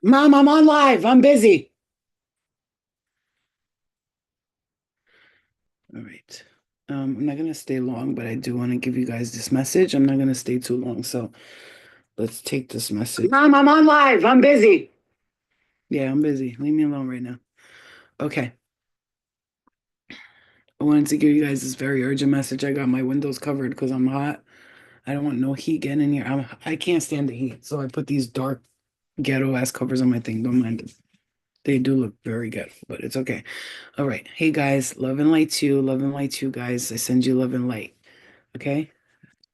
Mom, I'm on live. I'm busy. All right. I'm not gonna stay long, but I do want to give you guys this message. I'm not gonna stay too long, so let's take this message. Mom, I'm on live. I'm busy. Yeah, I'm busy. Leave me alone right now. Okay. I wanted to give you guys this very urgent message. I got my windows covered because I'm hot. I don't want no heat getting in here. I can't stand the heat, so I put these dark ghetto ass covers on my thing. Don't mind them. They do look very ghetto, but it's okay. All right. Hey guys, love and light to you. Love and light to you guys. I send you love and light. Okay.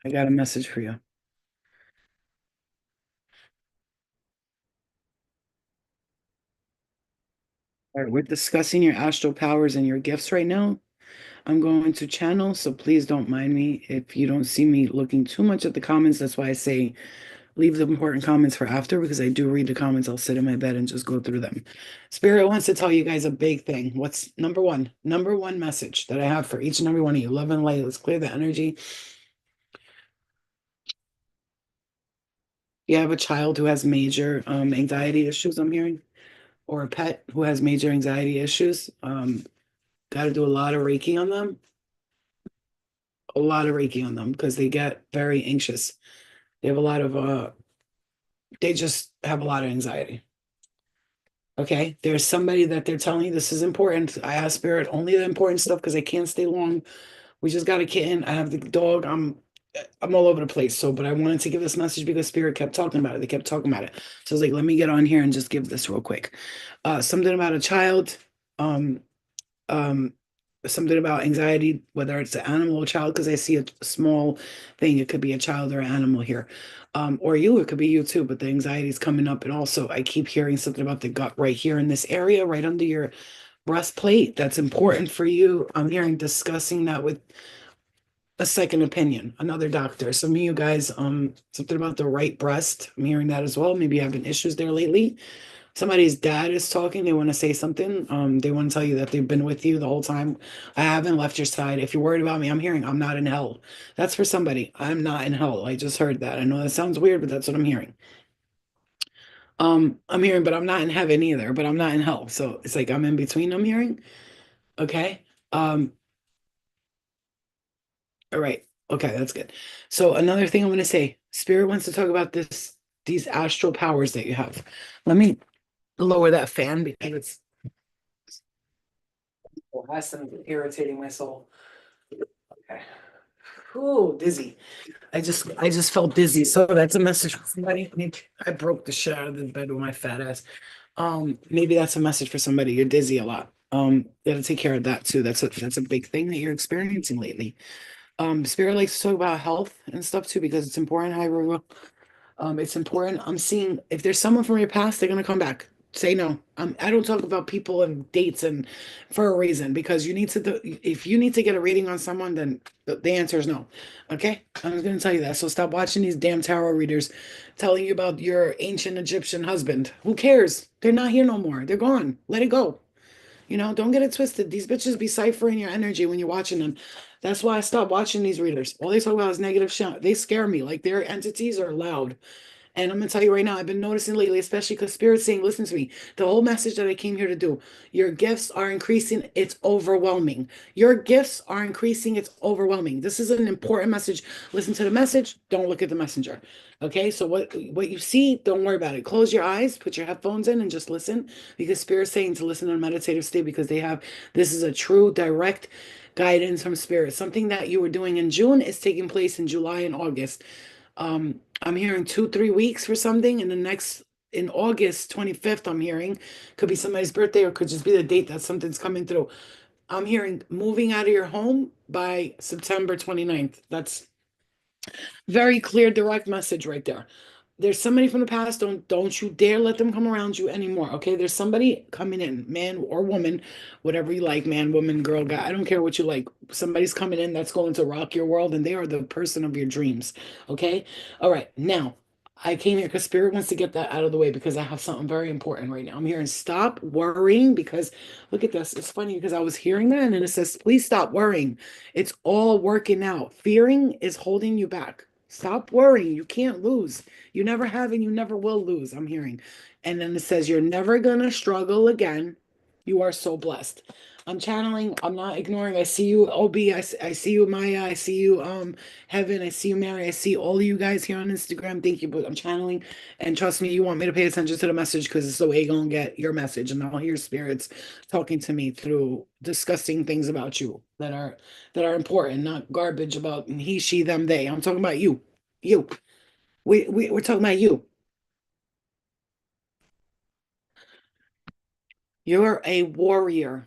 I got a message for you. All right, we're discussing your astral powers and your gifts right now. I'm going to channel, so please don't mind me. If you don't see me looking too much at the comments, that's why I say leave the important comments for after because I do read the comments. I'll sit in my bed and just go through them. Spirit wants to tell you guys a big thing. What's number one? Number one message that I have for each and every one of you. Love and light. Let's clear the energy. You have a child who has major anxiety issues, I'm hearing, or a pet who has major anxiety issues. Got to do a lot of Reiki on them, a lot of Reiki on them because they get very anxious. They have a lot of they just have a lot of anxiety. Okay. There's somebody that they're telling you this is important. I ask spirit only the important stuff because I can't stay long. We just got a kitten. I have the dog. I'm all over the place. So, but I wanted to give this message because spirit kept talking about it. They kept talking about it. So I was like, let me get on here and just give this real quick. Something about a child. Um, um, something about anxiety, whether it's an animal or child, because I see a small thing. It could be a child or an animal here, or you. It could be you too. But the anxiety is coming up, and also I keep hearing something about the gut right here in this area, right under your breastplate. That's important for you. I'm hearing discussing that with a second opinion, another doctor. Some of you guys, something about the right breast. I'm hearing that as well. Maybe you've having issues there lately. Somebody's dad is talking. They want to say something. They want to tell you that they've been with you the whole time. I haven't left your side. If you're worried about me, I'm hearing I'm not in hell. That's for somebody. I'm not in hell. I just heard that. I know that sounds weird, but that's what I'm hearing. I'm hearing, but I'm not in heaven either, but I'm not in hell. So it's like I'm in between, I'm hearing. Okay. Um, all right. Okay, that's good. So another thing I'm gonna say, Spirit wants to talk about these astral powers that you have. Let me lower that fan because it's last time irritating my soul. Okay. Ooh, dizzy. I just felt dizzy. So that's a message for somebody. I broke the shit out of the bed with my fat ass. Maybe that's a message for somebody. You're dizzy a lot. You gotta take care of that too. That's a big thing that you're experiencing lately. Spirit likes to talk about health and stuff too because it's important. Hi, Ruru. It's important. I'm seeing if there's someone from your past, they're gonna come back. Say no. I don't talk about people and dates and for a reason because you need to. If you need to get a reading on someone, then the answer is no. Okay, I'm just gonna tell you that. So stop watching these damn tarot readers telling you about your ancient Egyptian husband. Who cares? They're not here no more. They're gone. Let it go. Don't get it twisted. These bitches be ciphering your energy when you're watching them. That's why I stopped watching these readers. All they talk about is negative shit. They scare me. Like their entities are loud. And I'm gonna tell you right now, I've been noticing lately, especially because Spirit's saying, listen to me. The whole message that I came here to do, your gifts are increasing. It's overwhelming. Your gifts are increasing. It's overwhelming. This is an important message. Listen to the message. Don't look at the messenger. Okay. So what you see, don't worry about it. Close your eyes, put your headphones in, and just listen. Because Spirit's saying to listen in a meditative state because this is a true direct guidance from Spirit. Something that you were doing in June is taking place in July and August. I'm hearing 2, 3 weeks for something, and the next in August 25th, I'm hearing could be somebody's birthday or could just be the date that something's coming through. I'm hearing moving out of your home by September 29th. That's very clear, direct message right there. There's somebody from the past. Don't you dare let them come around you anymore. Okay. There's somebody coming in, man or woman, whatever you like, man, woman, girl, guy. I don't care what you like. Somebody's coming in that's going to rock your world, and they are the person of your dreams. Okay. All right. Now I came here because Spirit wants to get that out of the way because I have something very important right now. I'm hearing stop worrying because look at this. It's funny because I was hearing that and it says, please stop worrying. It's all working out. Fearing is holding you back. Stop worrying. You can't lose. You never have and you never will lose. I'm hearing. And then it says, you're never gonna struggle again. You are so blessed. I'm channeling, I'm not ignoring. I see you, OB, I see you, Maya, I see you, Heaven, I see you, Mary, I see all of you guys here on Instagram. Thank you, but I'm channeling. And trust me, you want me to pay attention to the message because it's the way you're gonna get your message. And I'll hear spirits talking to me through discussing things about you that are important, not garbage about he, she, them, they. I'm talking about you. You. We're talking about you. You're a warrior.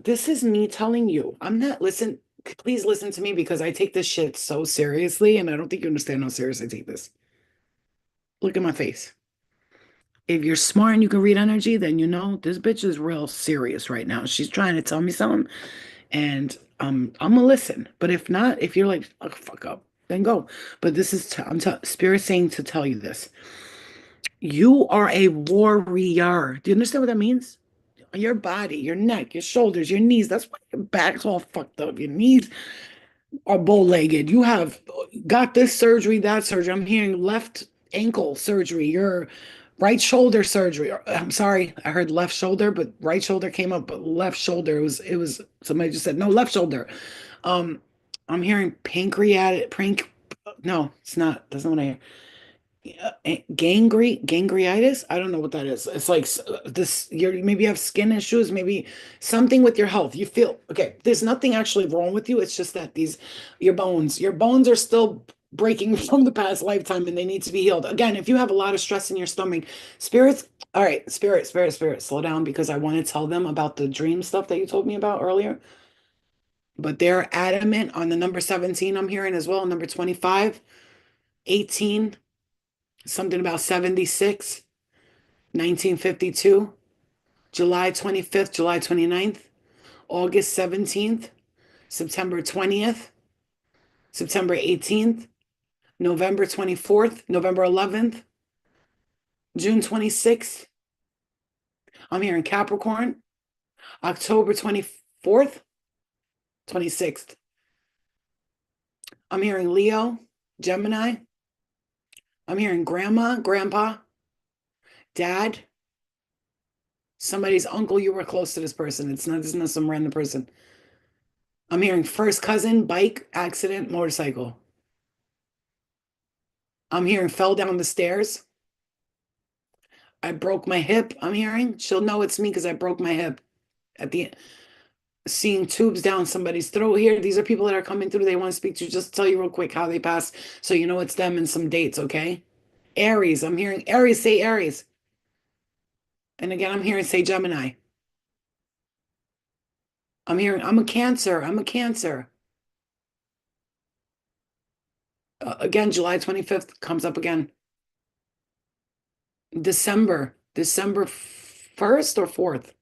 This is me telling you. I'm not listen. Please listen to me because I take this shit so seriously, and I don't think you understand how serious I take this. Look at my face. If you're smart and you can read energy, then you know this bitch is real serious right now. She's trying to tell me something, and I'm gonna listen. But if not, if you're like, oh, fuck up, then go. But this is spirit saying to tell you this. You are a warrior. Do you understand what that means? Your body, your neck, your shoulders, your knees. That's why your back's all fucked up. Your knees are bow-legged. You have got this surgery, that surgery. I'm hearing left ankle surgery, your right shoulder surgery. I'm sorry, I heard left shoulder, but right shoulder came up, but left shoulder it was somebody just said no, left shoulder. Um, I'm hearing no, it's not. That's not what I hear. Gangreitis. I don't know what that is. It's like this. You maybe have skin issues, maybe something with your health. You feel okay. There's nothing actually wrong with you. It's just that your bones are still breaking from the past lifetime, and they need to be healed. Again, if you have a lot of stress in your stomach, spirits. All right, spirit, slow down because I want to tell them about the dream stuff that you told me about earlier. But they're adamant on the number 17. I'm hearing as well. Number 25, 18. Something about 76, 1952, July 25th, July 29th, August 17th, September 20th, September 18th, November 24th, November 11th, June 26th. I'm here in Capricorn, October 24th, 26th. I'm hearing Leo, Gemini. I'm hearing grandma, grandpa, dad, somebody's uncle. You were close to this person. This is not some random person. I'm hearing first cousin, bike, accident, motorcycle. I'm hearing fell down the stairs. I broke my hip. I'm hearing. She'll know it's me because I broke my hip at the seeing tubes down somebody's throat here. These are people that are coming through. They want to speak to you. Just tell you real quick how they pass so you know it's them and some dates, okay? Aries. I'm hearing Aries say Aries. And again, I'm hearing say Gemini. I'm hearing I'm a Cancer. I'm a Cancer. Again, July 25th comes up again. December 1st or 4th.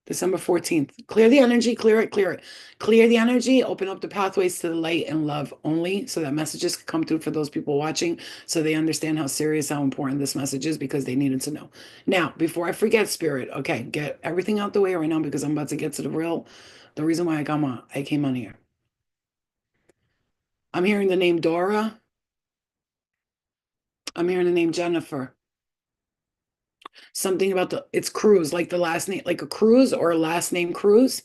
December 14th. Clear the energy, clear it, clear it. Clear the energy, open up the pathways to the light and love only so that messages can come through for those people watching so they understand how serious, how important this message is because they needed to know. Now, before I forget, Spirit, okay, get everything out the way right now because I'm about to get to the reason why I came on here. I'm hearing the name Dora. I'm hearing the name Jennifer. Something about it's Cruz, like the last name, like a Cruz or a last name Cruz.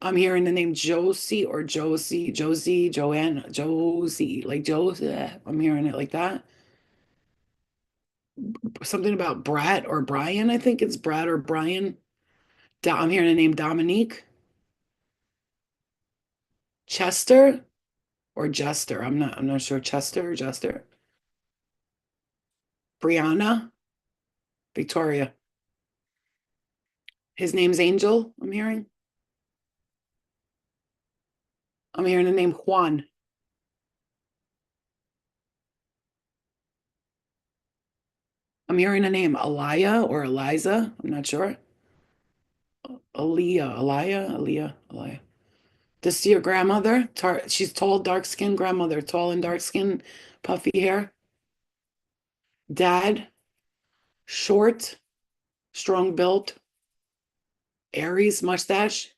I'm hearing the name Josie, Joanne, Josie, like Josie. I'm hearing it like that. Something about Brad or Brian. I think it's Brad or Brian. I'm hearing the name Dominique, Chester or Jester. I'm not sure. Chester or Jester. Brianna, Victoria. His name's Angel. I'm hearing. I'm hearing the name Juan. I'm hearing the name Elia or Eliza. I'm not sure. Elia. This is your grandmother. She's tall, dark skinned grandmother, tall and dark skin, puffy hair. Dad, short, strong built, Aries mustache.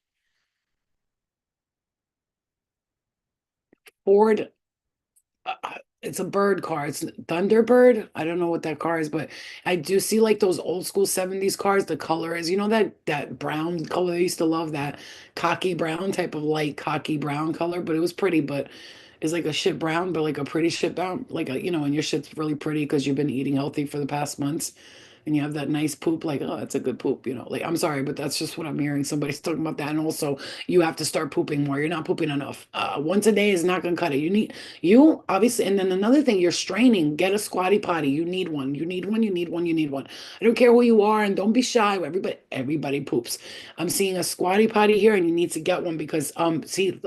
Ford, it's a bird car. It's Thunderbird. I don't know what that car is, but I do see like those old school 70s cars. The color is, that brown color. I used to love that cocky brown type of light cocky brown color, but it was pretty, but it's like a shit brown, but like a pretty shit brown, like and your shit's really pretty because you've been eating healthy for the past months and you have that nice poop, like, oh, that's a good poop, like, I'm sorry, but that's just what I'm hearing. Somebody's talking about that. And also, you have to start pooping more. You're not pooping enough. Once a day is not going to cut it. You obviously, and then another thing, you're straining. Get a squatty potty. You need one. You need one. You need one. You need one. I don't care who you are, and don't be shy. Everybody poops. I'm seeing a squatty potty here, and you need to get one because see,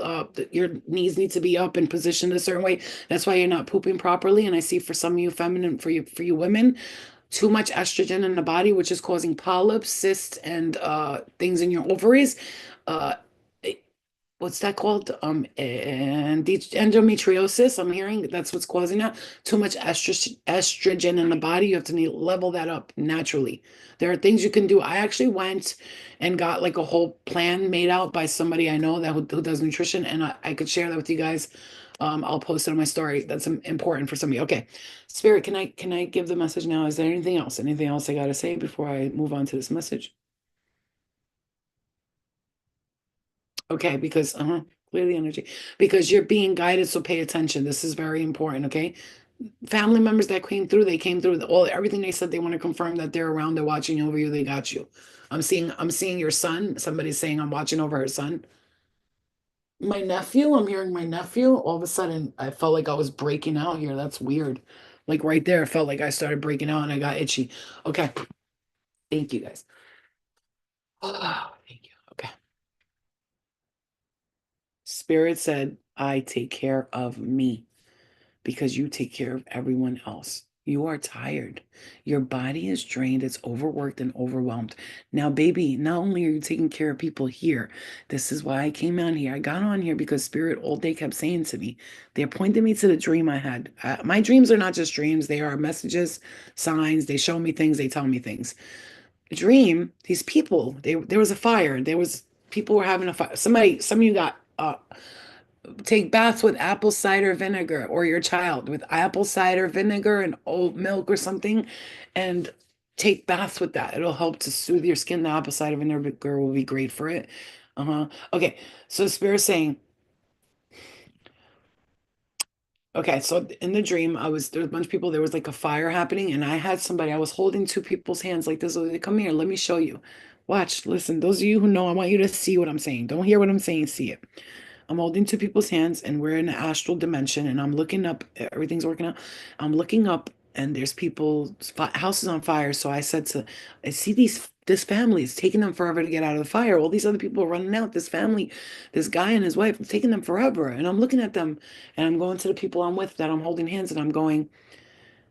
your knees need to be up and positioned a certain way. That's why you're not pooping properly. And I see for some of you feminine, for you women, too much estrogen in the body, which is causing polyps, cysts, and things in your ovaries. Uh, what's that called? And endometriosis. I'm hearing that's what's causing that. Too much estrogen in the body. You have to level that up naturally. There are things you can do. I actually went and got like a whole plan made out by somebody I know that who does nutrition, and I could share that with you guys. I'll post it on my story. That's important for some of you. Okay, Spirit, can I give the message now? Is there anything else? Anything else I gotta say before I move on to this message? Okay, because clear the energy. Because you're being guided, so pay attention. This is very important, okay? Family members that came through all everything they said they want to confirm that they're around, they're watching over you, they got you. I'm seeing your son. Somebody's saying I'm watching over her son. My nephew, I'm hearing my nephew. All of a sudden, I felt like I was breaking out here. That's weird. Like right there, I felt like I started breaking out and I got itchy. Okay. Thank you guys. Oh, thank you. Okay. Spirit said, I take care of me because you take care of everyone else. You are tired. Your body is drained, it's overworked and overwhelmed. Now, baby, not only are you taking care of people here, this is why I came on here. I got on here because Spirit all day kept saying to me, they pointed me to the dream I had. My dreams are not just dreams, they are messages, signs. They show me things, they tell me things. Dream, these people, there was a fire. There was people were having a fire. Some of you got take baths with apple cider vinegar, or your child with apple cider vinegar and oat milk or something, and take baths with that. It'll help to soothe your skin. The apple cider vinegar will be great for it. Okay, so Spirit saying, okay, so in the dream, there was a bunch of people, there was like a fire happening, and I had somebody, I was holding two people's hands like this. Like, come here, let me show you. Watch, listen, those of you who know, I want you to see what I'm saying. Don't hear what I'm saying, see it. I'm holding two people's hands and we're in an astral dimension and I'm looking up, everything's working out. I'm looking up and there's people, houses on fire. So I see this family, it's taking them forever to get out of the fire. All these other people are running out. This family, this guy and his wife, it's taking them forever. And I'm looking at them and I'm going to the people I'm with that I'm holding hands and I'm going,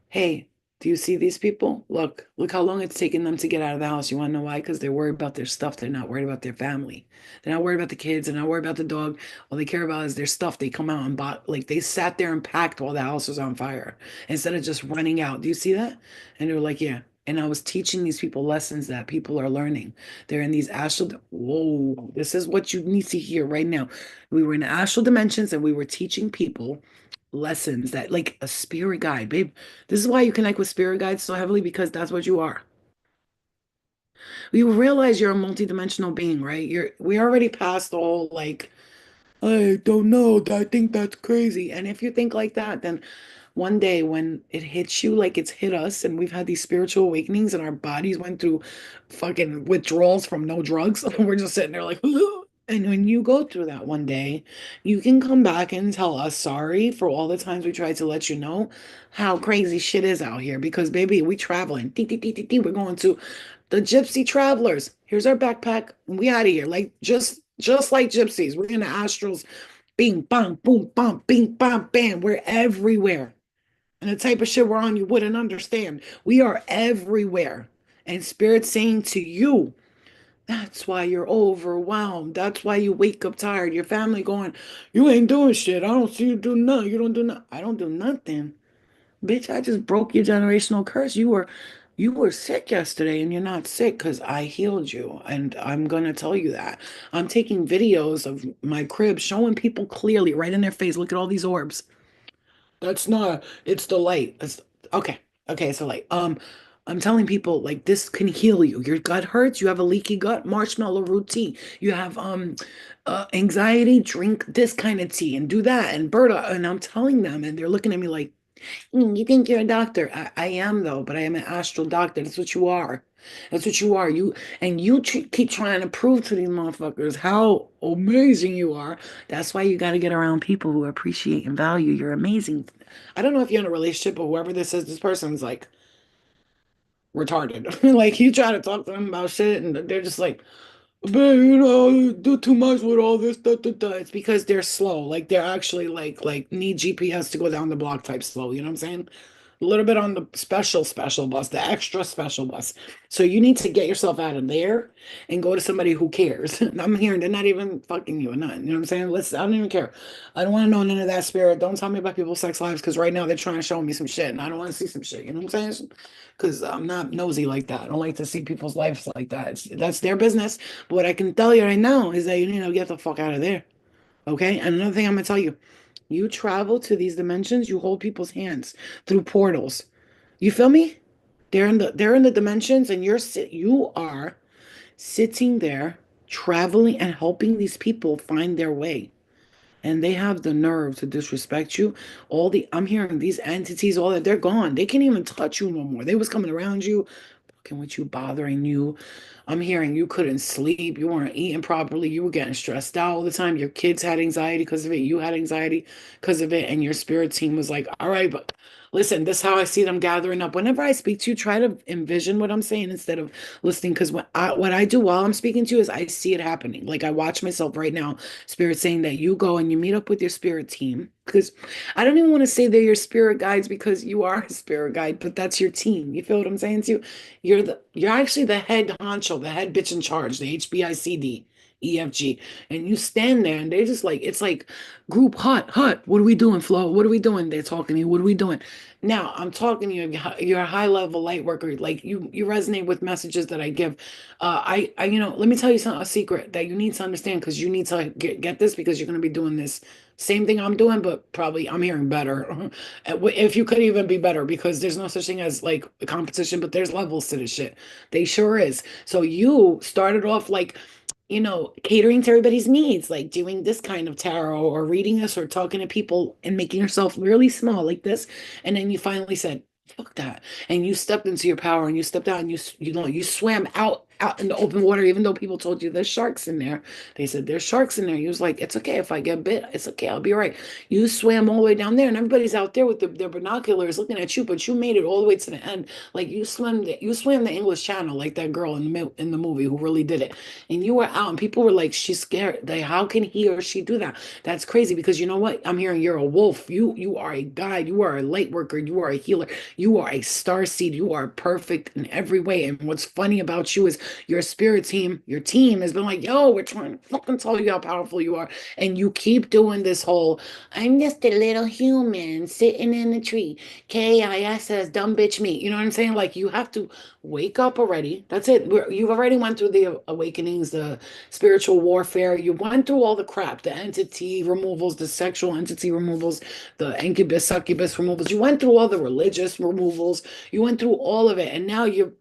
hey, do you see these people? Look how long it's taken them to get out of the house. You want to know why? Because they're worried about their stuff. They're not worried about their family. They're not worried about the kids. They're not worried about the dog. All they care about is their stuff. They come out and bought, like they sat there and packed while the house was on fire instead of just running out. Do you see that? And they were like, yeah. And I was teaching these people lessons that people are learning. They're in these astral. Whoa, this is what you need to hear right now. We were in astral dimensions and we were teaching people lessons that, like a spirit guide, babe. This is why you connect with spirit guides so heavily because that's what you are. You realize you're a multidimensional being, right? We already passed the whole like, I don't know, I think that's crazy. And if you think like that, then one day when it hits you like it's hit us and we've had these spiritual awakenings and our bodies went through fucking withdrawals from no drugs, we're just sitting there like, and when you go through that one day, you can come back and tell us sorry for all the times we tried to let you know how crazy shit is out here. Because baby, we traveling. Dee, dee, dee, dee, dee. We're going to the gypsy travelers. Here's our backpack. And we out of here. Like just like gypsies. We're in the astrals. Bing, bang, boom, bam, bing, bam, bam. We're everywhere. And the type of shit we're on, you wouldn't understand. We are everywhere. And Spirit's saying to you, that's why you're overwhelmed. That's why you wake up tired. Your family going, you ain't doing shit. I don't see you do nothing. You don't do nothing. I don't do nothing. Bitch, I just broke your generational curse. You were sick yesterday and you're not sick because I healed you. And I'm gonna tell you that. I'm taking videos of my crib showing people clearly right in their face. Look at all these orbs. That's not, it's the light. Okay. Okay, it's the light. I'm telling people like this can heal you. Your gut hurts, you have a leaky gut, marshmallow root tea. You have anxiety, drink this kind of tea and do that. And Berta, and I'm telling them, and they're looking at me like, you think you're a doctor? I am though, but I am an astral doctor. That's what you are. That's what you are. Keep trying to prove to these motherfuckers how amazing you are. That's why you got to get around people who appreciate and value. You're amazing. I don't know if you're in a relationship, but whoever this is, this person's like retarded. Like you try to talk to them about shit, and they're just like, "Babe, you do too much with all this." Da, da, da. It's because they're slow. Like they're actually like need GPS to go down the block type slow. You know what I'm saying? A little bit on the special bus, the extra special bus. So you need to get yourself out of there and go to somebody who cares. I'm hearing they're not even fucking you or nothing. You know what I'm saying? I don't even care. I don't want to know none of that spirit. Don't tell me about people's sex lives because right now they're trying to show me some shit and I don't want to see some shit. You know what I'm saying? Because I'm not nosy like that. I don't like to see people's lives like that. That's their business. But what I can tell you right now is that you need to get the fuck out of there. Okay? And another thing I'm gonna tell you, you travel to these dimensions, you hold people's hands through portals. You feel me? They're in the dimensions and you are sitting there traveling and helping these people find their way. And they have the nerve to disrespect you. I'm hearing these entities, all that, they're gone. They can't even touch you no more. They was coming around you, fucking with you, bothering you. I'm hearing you couldn't sleep, you weren't eating properly, you were getting stressed out all the time. Your kids had anxiety because of it, you had anxiety because of it, and your spirit team was like, all right, but listen, this is how I see them gathering up. Whenever I speak to you, try to envision what I'm saying instead of listening. Because what I do while I'm speaking to you is I see it happening. Like I watch myself right now, spirit saying that you go and you meet up with your spirit team. Because I don't even want to say they're your spirit guides because you are a spirit guide, but that's your team. You feel what I'm saying to you? You're actually the head honcho, the head bitch in charge, the HBICD, EFG. And you stand there and they're just like, it's like group hut. What are we doing, Flo? What are we doing? They're talking to you. What are we doing? Now I'm talking to you. You're a high level light worker. Like you resonate with messages that I give. Let me tell you a secret that you need to understand because you need to get this because you're going to be doing this same thing I'm doing, but probably I'm hearing better. If you could even be better, because there's no such thing as like a competition, but there's levels to this shit. They sure is. So you started off like, catering to everybody's needs, like doing this kind of tarot or reading this or talking to people and making yourself really small like this. And then you finally said, fuck that. And you stepped into your power and you stepped out and you swam out in the open water, even though people told you there's sharks in there. They said there's sharks in there. You was like, it's okay if I get bit. It's okay. I'll be all right. You swam all the way down there and everybody's out there with their binoculars looking at you, but you made it all the way to the end. Like you swam the English Channel like that girl in the movie who really did it. And you were out and people were like, she's scared. Like, how can he or she do that? That's crazy because you know what? I'm hearing you're a wolf. You are a guide. You are a light worker. You are a healer. You are a star seed. You are perfect in every way. And what's funny about you is your spirit team, your team has been like, yo, we're trying to fucking tell you how powerful you are. And you keep doing this whole, I'm just a little human sitting in a tree. KISS, dumb bitch me. You know what I'm saying? Like you have to wake up already. That's it. You've already went through the awakenings, the spiritual warfare. You went through all the crap, the entity removals, the sexual entity removals, the incubus, succubus removals. You went through all the religious removals. You went through all of it, and now you're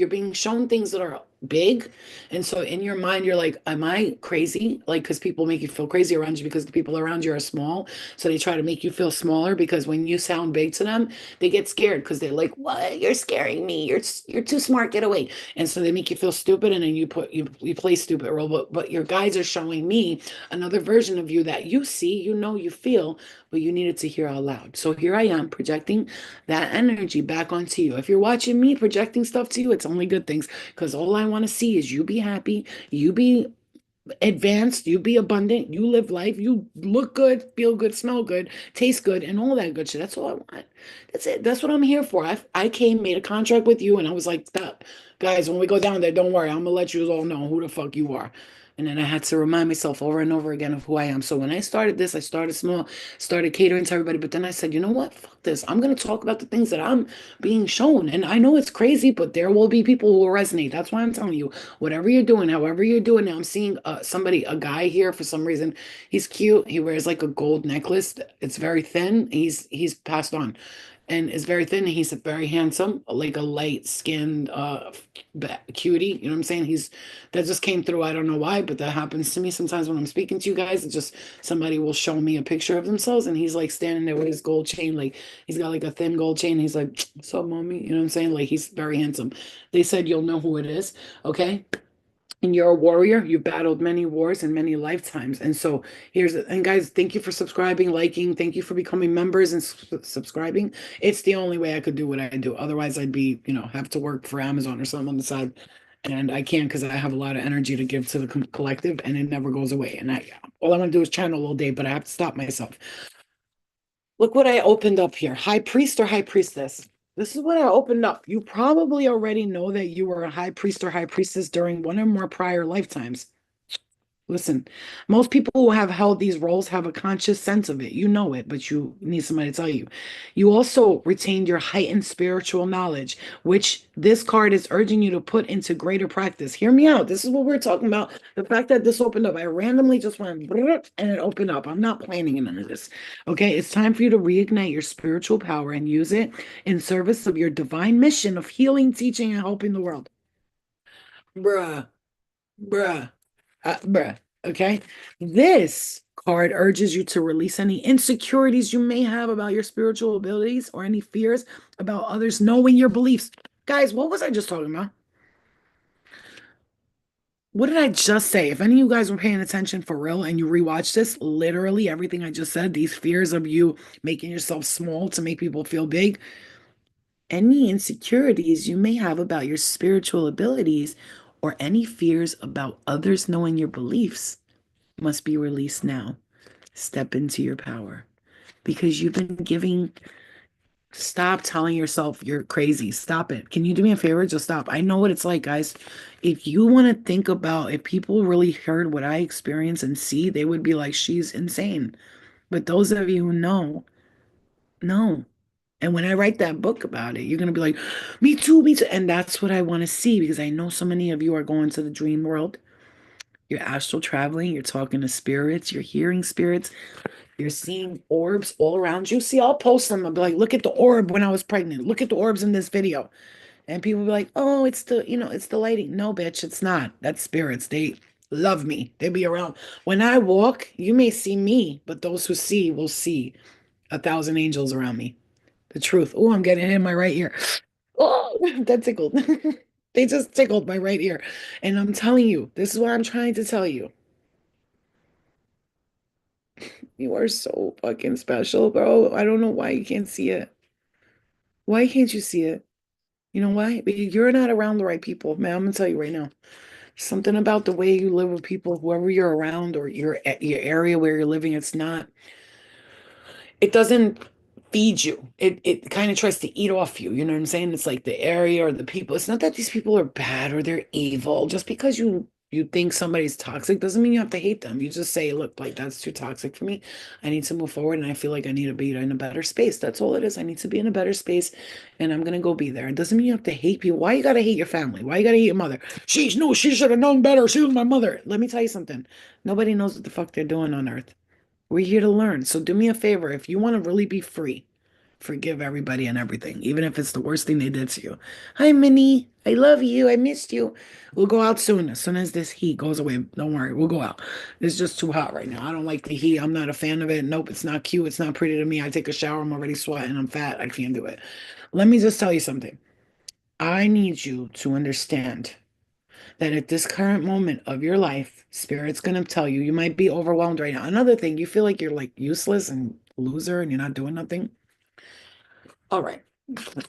being shown things that are big. And so in your mind, you're like, am I crazy? Like, because people make you feel crazy around you because the people around you are small. So they try to make you feel smaller because when you sound big to them, they get scared because they're like, what? You're scaring me. You're too smart. Get away. And so they make you feel stupid. And then you play stupid role. But your guides are showing me another version of you that you see, you feel, but you needed to hear out loud. So here I am projecting that energy back onto you. If you're watching me projecting stuff to you, it's only good things because all I want to see is you be happy, you be advanced, you be abundant, you live life, you look good, feel good, smell good, taste good, and all that good shit. That's all I want. That's it. That's what I'm here for. I came, made a contract with you, and I was like, stop. Guys, when we go down there, don't worry. I'm gonna let you all know who the fuck you are. And then I had to remind myself over and over again of who I am. So when I started this, I started small, started catering to everybody. But then I said, you know what? Fuck this. I'm going to talk about the things that I'm being shown. And I know it's crazy, but there will be people who will resonate. That's why I'm telling you, whatever you're doing, however you're doing it, I'm seeing somebody, a guy here for some reason. He's cute. He wears like a gold necklace. It's very thin. He's passed on and is very thin. He's very handsome, like a light skinned cutie. You know what I'm saying? He's that just came through. I don't know why, but that happens to me sometimes when I'm speaking to you guys. It's just somebody will show me a picture of themselves and he's like standing there with his gold chain, like he's got like a thin gold chain. He's like, "What's up, mommy?" You know what I'm saying? Like he's very handsome. They said you'll know who it is. Okay. And you're a warrior. You battled many wars in many lifetimes. And so and guys, thank you for subscribing, liking. Thank you for becoming members and subscribing. It's the only way I could do what I do. Otherwise, I'd be, have to work for Amazon or something on the side. And I can't because I have a lot of energy to give to the collective and it never goes away. And all I want to do is channel all day, but I have to stop myself. Look what I opened up here. High priest or high priestess? This is what I opened up. You probably already know that you were a high priest or high priestess during one or more prior lifetimes. Listen, most people who have held these roles have a conscious sense of it. You know it, but you need somebody to tell you. You also retained your heightened spiritual knowledge, which this card is urging you to put into greater practice. Hear me out. This is what we're talking about. The fact that this opened up, I randomly just went and it opened up. I'm not planning none of this. Okay, it's time for you to reignite your spiritual power and use it in service of your divine mission of healing, teaching, and helping the world. Bruh, bruh. Bruh, okay? This card urges you to release any insecurities you may have about your spiritual abilities or any fears about others knowing your beliefs. Guys, what was I just talking about? What did I just say? If any of you guys were paying attention for real and you rewatch this, literally everything I just said, these fears of you making yourself small to make people feel big, any insecurities you may have about your spiritual abilities or any fears about others knowing your beliefs must be released now. Step into your power because you've been giving. Stop telling yourself you're crazy. Stop it. Can you do me a favor? Just stop. I know what it's like, guys. If you want to think about if people really heard what I experience and see, they would be like, she's insane. But those of you who know, no. And when I write that book about it, you're going to be like, me too, me too. And that's what I want to see because I know so many of you are going to the dream world. You're astral traveling, you're talking to spirits, you're hearing spirits. You're seeing orbs all around you. See, I'll post them. I'll be like, look at the orb when I was pregnant. Look at the orbs in this video. And people will be like, oh, it's the lighting. No, bitch, it's not. That's spirits. They love me. They be around. When I walk, you may see me, but those who see will see 1,000 angels around me. The truth. Oh, I'm getting it in my right ear. Oh, that tickled. They just tickled my right ear. And I'm telling you, this is what I'm trying to tell you. You are so fucking special, bro. I don't know why you can't see it. Why can't you see it? You know why? Because you're not around the right people, man. I'm gonna tell you right now. Something about the way you live with people, whoever you're around, or your area where you're living, it doesn't feed you. It kind of tries to eat off you. You know what I'm saying? It's like the area or the people. It's not that these people are bad or they're evil. Just because you think somebody's toxic doesn't mean you have to hate them. You just say, look, like that's too toxic for me. I need to move forward and I feel like I need to be in a better space. That's all it is. I need to be in a better space and I'm gonna go be there. It doesn't mean you have to hate people. Why you gotta hate your family? Why you gotta hate your mother? She should have known better. She was my mother. Let me tell you something. Nobody knows what the fuck they're doing on earth. We're here to learn. So do me a favor. If you want to really be free, forgive everybody and everything, even if it's the worst thing they did to you. Hi, Minnie. I love you. I missed you. We'll go out soon. As soon as this heat goes away, don't worry. We'll go out. It's just too hot right now. I don't like the heat. I'm not a fan of it. Nope, it's not cute. It's not pretty to me. I take a shower. I'm already sweating. I'm fat. I can't do it. Let me just tell you something. I need you to understand that at this current moment of your life, Spirit's going to tell you, you might be overwhelmed right now. Another thing, you feel like you're like useless and loser and you're not doing nothing. All right.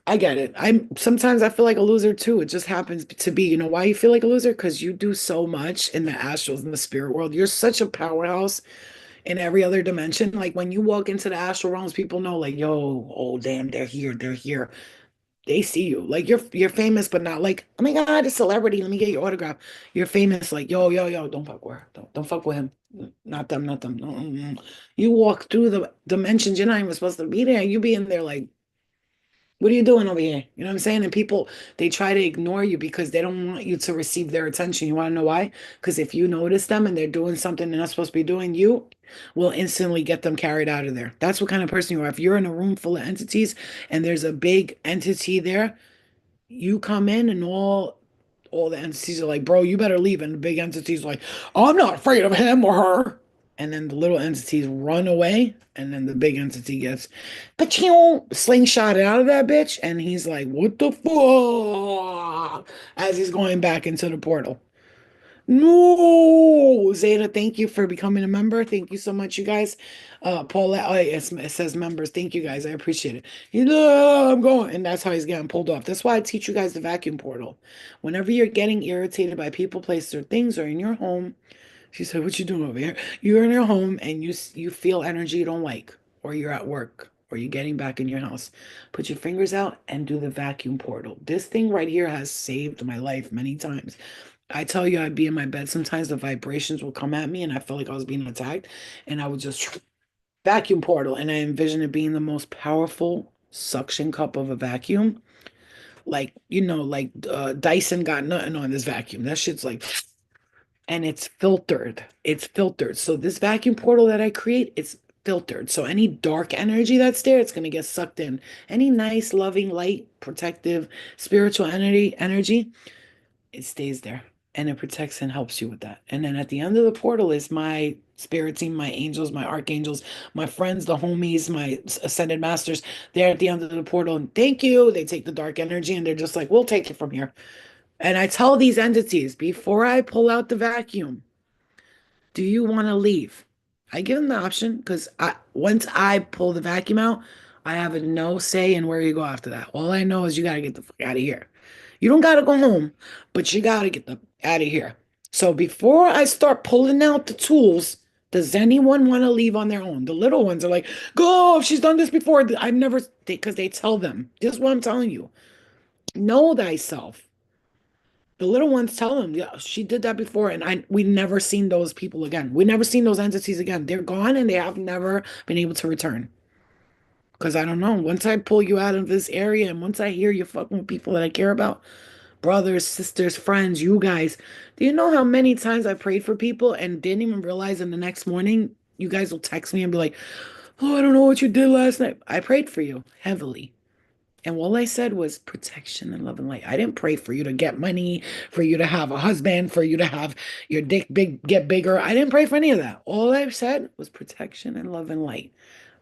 I get it. Sometimes I feel like a loser too. It just happens to be, you know why you feel like a loser? Because you do so much in the astrals in the spirit world. You're such a powerhouse in every other dimension. Like when you walk into the astral realms, people know, like, yo, oh damn, they're here, they're here. they see you. Like you're famous, but not like, oh my God, a celebrity. Let me get your autograph. You're famous, like, yo, yo, yo, don't fuck with her. Don't fuck with him. Not them, not them. Mm-mm. You walk through the dimensions, you're not even supposed to be there. You be in there like, what are you doing over here? You know what I'm saying? And people, they try to ignore you because they don't want you to receive their attention. You want to know why? Because if you notice them and they're doing something they're not supposed to be doing, you will instantly get them carried out of there. That's what kind of person you are. If you're in a room full of entities and there's a big entity there, you come in and all the entities are like, bro, you better leave. And the big entities are like, oh, I'm not afraid of him or her. And then the little entities run away, and then the big entity gets slingshot out of that bitch, and he's like, what the fuck? As he's going back into the portal. No, Zeta, thank you for becoming a member. Thank you so much, you guys. Paula, oh, it says members. Thank you guys. I appreciate it. You know, I'm going. And that's how he's getting pulled off. That's why I teach you guys the vacuum portal. Whenever you're getting irritated by people, places, or things, or in your home, she said, what you doing over here? You're in your home and you feel energy you don't like, or you're at work, or you're getting back in your house. Put your fingers out and do the vacuum portal. This thing right here has saved my life many times. I tell you, I'd be in my bed. Sometimes the vibrations will come at me and I felt like I was being attacked. And I would just vacuum portal. And I envision it being the most powerful suction cup of a vacuum. Like, like Dyson got nothing on this vacuum. That shit's like, and it's filtered. It's filtered. So this vacuum portal that I create, it's filtered. So any dark energy that's there, it's gonna get sucked in. Any nice, loving, light, protective, spiritual energy, it stays there and it protects and helps you with that. And then at the end of the portal is my spirit team, my angels, my archangels, my friends, the homies, my ascended masters. They're at the end of the portal and thank you. They take the dark energy and they're just like, we'll take it from here. And I tell these entities before I pull out the vacuum, do you want to leave? I give them the option because once I pull the vacuum out, I have a no say in where you go after that. All I know is you got to get the fuck out of here. You don't got to go home, but you got to get the out of here. So before I start pulling out the tools, does anyone want to leave on their own? The little ones are like, go, she's done this before. I've never, because they tell them. This is what I'm telling you. Know thyself. The little ones tell them, yeah, she did that before, and we never seen those people again. We never seen those entities again. They're gone, and they have never been able to return. Because I don't know. Once I pull you out of this area, and once I hear you fucking with people that I care about, brothers, sisters, friends, you guys, do you know how many times I prayed for people and didn't even realize in the next morning you guys will text me and be like, "Oh, I don't know what you did last night." I prayed for you heavily. And all I said was protection and love and light. I didn't pray for you to get money, for you to have a husband, for you to have your dick get bigger. I didn't pray for any of that. All I said was protection and love and light.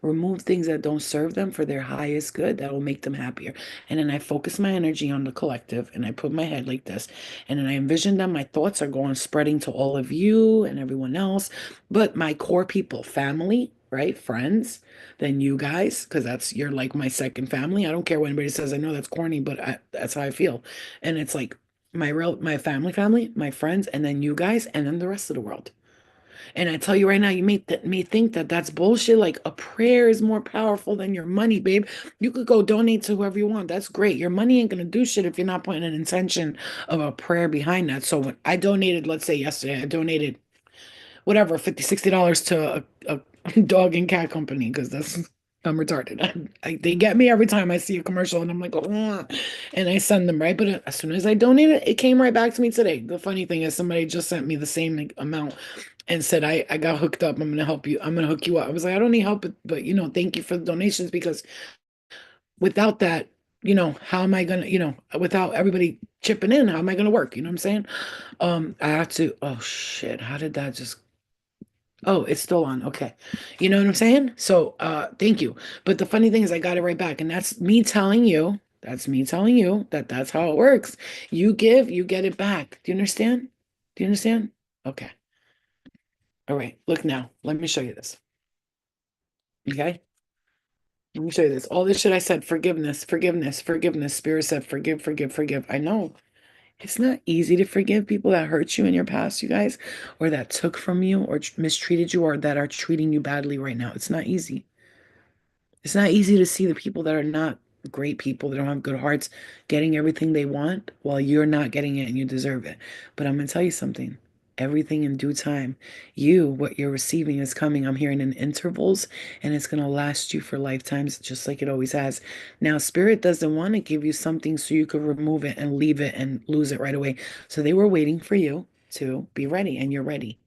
Remove things that don't serve them for their highest good that will make them happier. And then I focus my energy on the collective and I put my head like this. And then I envision them. My thoughts are going spreading to all of you and everyone else. But my core people, family, right? Friends, then you guys, because you're like my second family. I don't care what anybody says. I know that's corny, but that's how I feel. And it's like my family, my friends, and then you guys, and then the rest of the world. And I tell you right now, you may think that that's bullshit. Like a prayer is more powerful than your money, babe. You could go donate to whoever you want. That's great. Your money ain't gonna do shit if you're not putting an intention of a prayer behind that. So when I donated, let's say yesterday, I donated whatever, $50, $60 to a dog and cat company because I'm retarded. They get me every time I see a commercial and I'm like, oh, and I send them, right? But as soon as I donate it, it came right back to me today. The funny thing is somebody just sent me the same amount and said, I got hooked up. I'm gonna help you. I'm gonna hook you up. I was like, I don't need help, but thank you for the donations because without that, how am I gonna, without everybody chipping in, how am I gonna work? You know what I'm saying? I have to, oh shit, how did that just Oh, it's still on. Okay. You know what I'm saying? So, thank you. But the funny thing is I got it right back and that's me telling you that that's how it works. You give, you get it back. Do you understand? Do you understand? Okay. All right. Look now. Let me show you this. Okay? Let me show you this. All this shit I said, forgiveness, forgiveness, forgiveness. Spirit said, forgive, forgive, forgive. I know. It's not easy to forgive people that hurt you in your past, you guys, or that took from you or mistreated you or that are treating you badly right now. It's not easy. It's not easy to see the people that are not great people that don't have good hearts getting everything they want while you're not getting it and you deserve it. But I'm going to tell you something. Everything in due time. What you're receiving is coming. I'm hearing in intervals, and it's going to last you for lifetimes, just like it always has. Now, Spirit doesn't want to give you something so you could remove it and leave it and lose it right away. So they were waiting for you to be ready, and you're ready.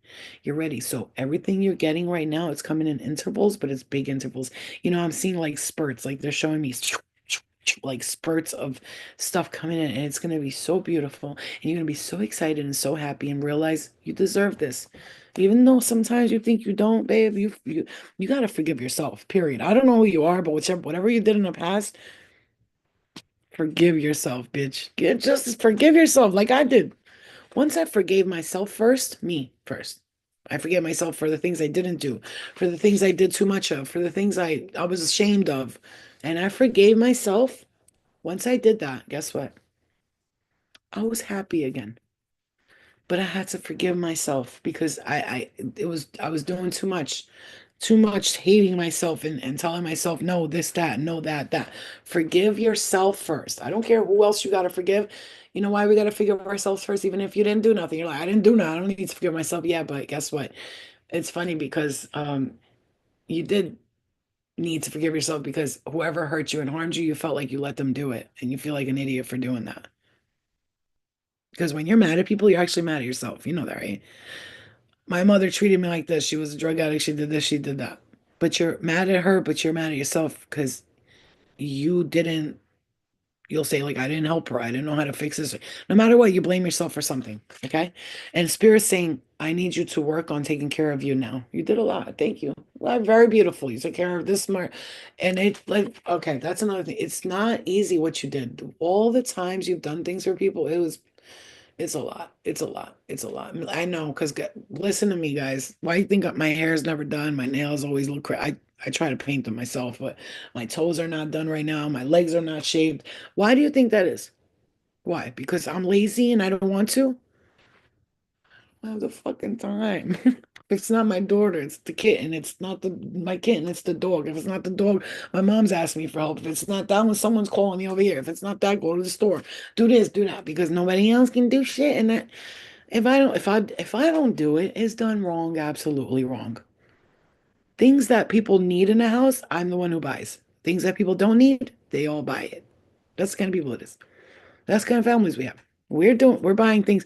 You're ready. So everything you're getting right now, it's coming in intervals, but it's big intervals. I'm seeing like spurts, like they're showing me like spurts of stuff coming in, and it's going to be so beautiful. And you're going to be so excited and so happy and realize you deserve this. Even though sometimes you think you don't, babe, you got to forgive yourself, period. I don't know who you are, but whatever you did in the past, forgive yourself, bitch. Just forgive yourself like I did. Once I forgave myself first, me first. I forgave myself for the things I didn't do, for the things I did too much of, for the things I was ashamed of. And I forgave myself. Once I did that, guess what? I was happy again. But I had to forgive myself because I was doing too much hating myself and telling myself, no, this, that, no, that. Forgive yourself first. I don't care who else you got to forgive. You know why we got to forgive ourselves first, even if you didn't do nothing. You're like, I didn't do nothing. I don't need to forgive myself. Yeah, but guess what? It's funny because you did need to forgive yourself because whoever hurt you and harmed you, you felt like you let them do it. And you feel like an idiot for doing that. Because when you're mad at people, you're actually mad at yourself. You know that, right? My mother treated me like this. She was a drug addict. She did this, she did that. But you're mad at her, but you're mad at yourself because you didn't, you'll say, like, I didn't help her. I didn't know how to fix this. No matter what, you blame yourself for something. Okay. And Spirit's saying, I need you to work on taking care of you now. You did a lot. Thank you. Well, very beautiful. You took care of this smart. And it like, okay, that's another thing. It's not easy what you did. All the times you've done things for people, it's a lot. It's a lot. It's a lot. I know, because listen to me, guys. Why you think my hair is never done? My nails always look crazy. I try to paint them myself, but my toes are not done right now. My legs are not shaved. Why do you think that is? Why? Because I'm lazy and I don't want to? I have the fucking time. It's not my daughter, it's the kitten. It's not the my kitten, it's the dog. If it's not the dog, my mom's asking me for help. If it's not that one, someone's calling me over here. If it's not that, go to the store. Do this, do that, because nobody else can do shit. And that if I don't do it, it's done wrong, absolutely wrong. Things that people need in a house, I'm the one who buys. Things that people don't need, they all buy it. That's the kind of people it is. That's the kind of families we have. We're buying things.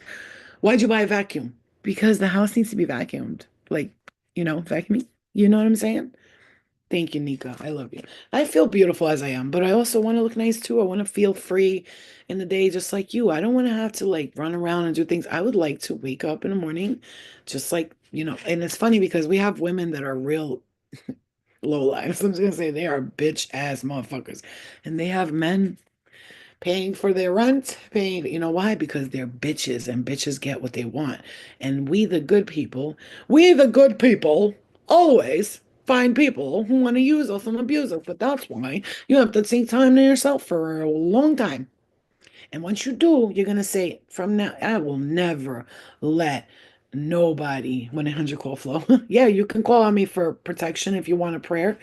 Why'd you buy a vacuum? Because the house needs to be vacuumed. Like, vacuuming. You know what I'm saying? Thank you, Nika. I love you. I feel beautiful as I am, but I also want to look nice too. I want to feel free in the day just like you. I don't want to have to like run around and do things. I would like to wake up in the morning just like, and it's funny because we have women that are real low lives. I'm just gonna say they are bitch ass motherfuckers. And they have men paying for their rent, paying, you know why? Because they're bitches and bitches get what they want. And we the good people, always find people who want to use us and abuse us. But that's why you have to take time to yourself for a long time. And once you do, you're going to say, from now, I will never let nobody 1-800 call flow. Yeah, you can call on me for protection if you want a prayer.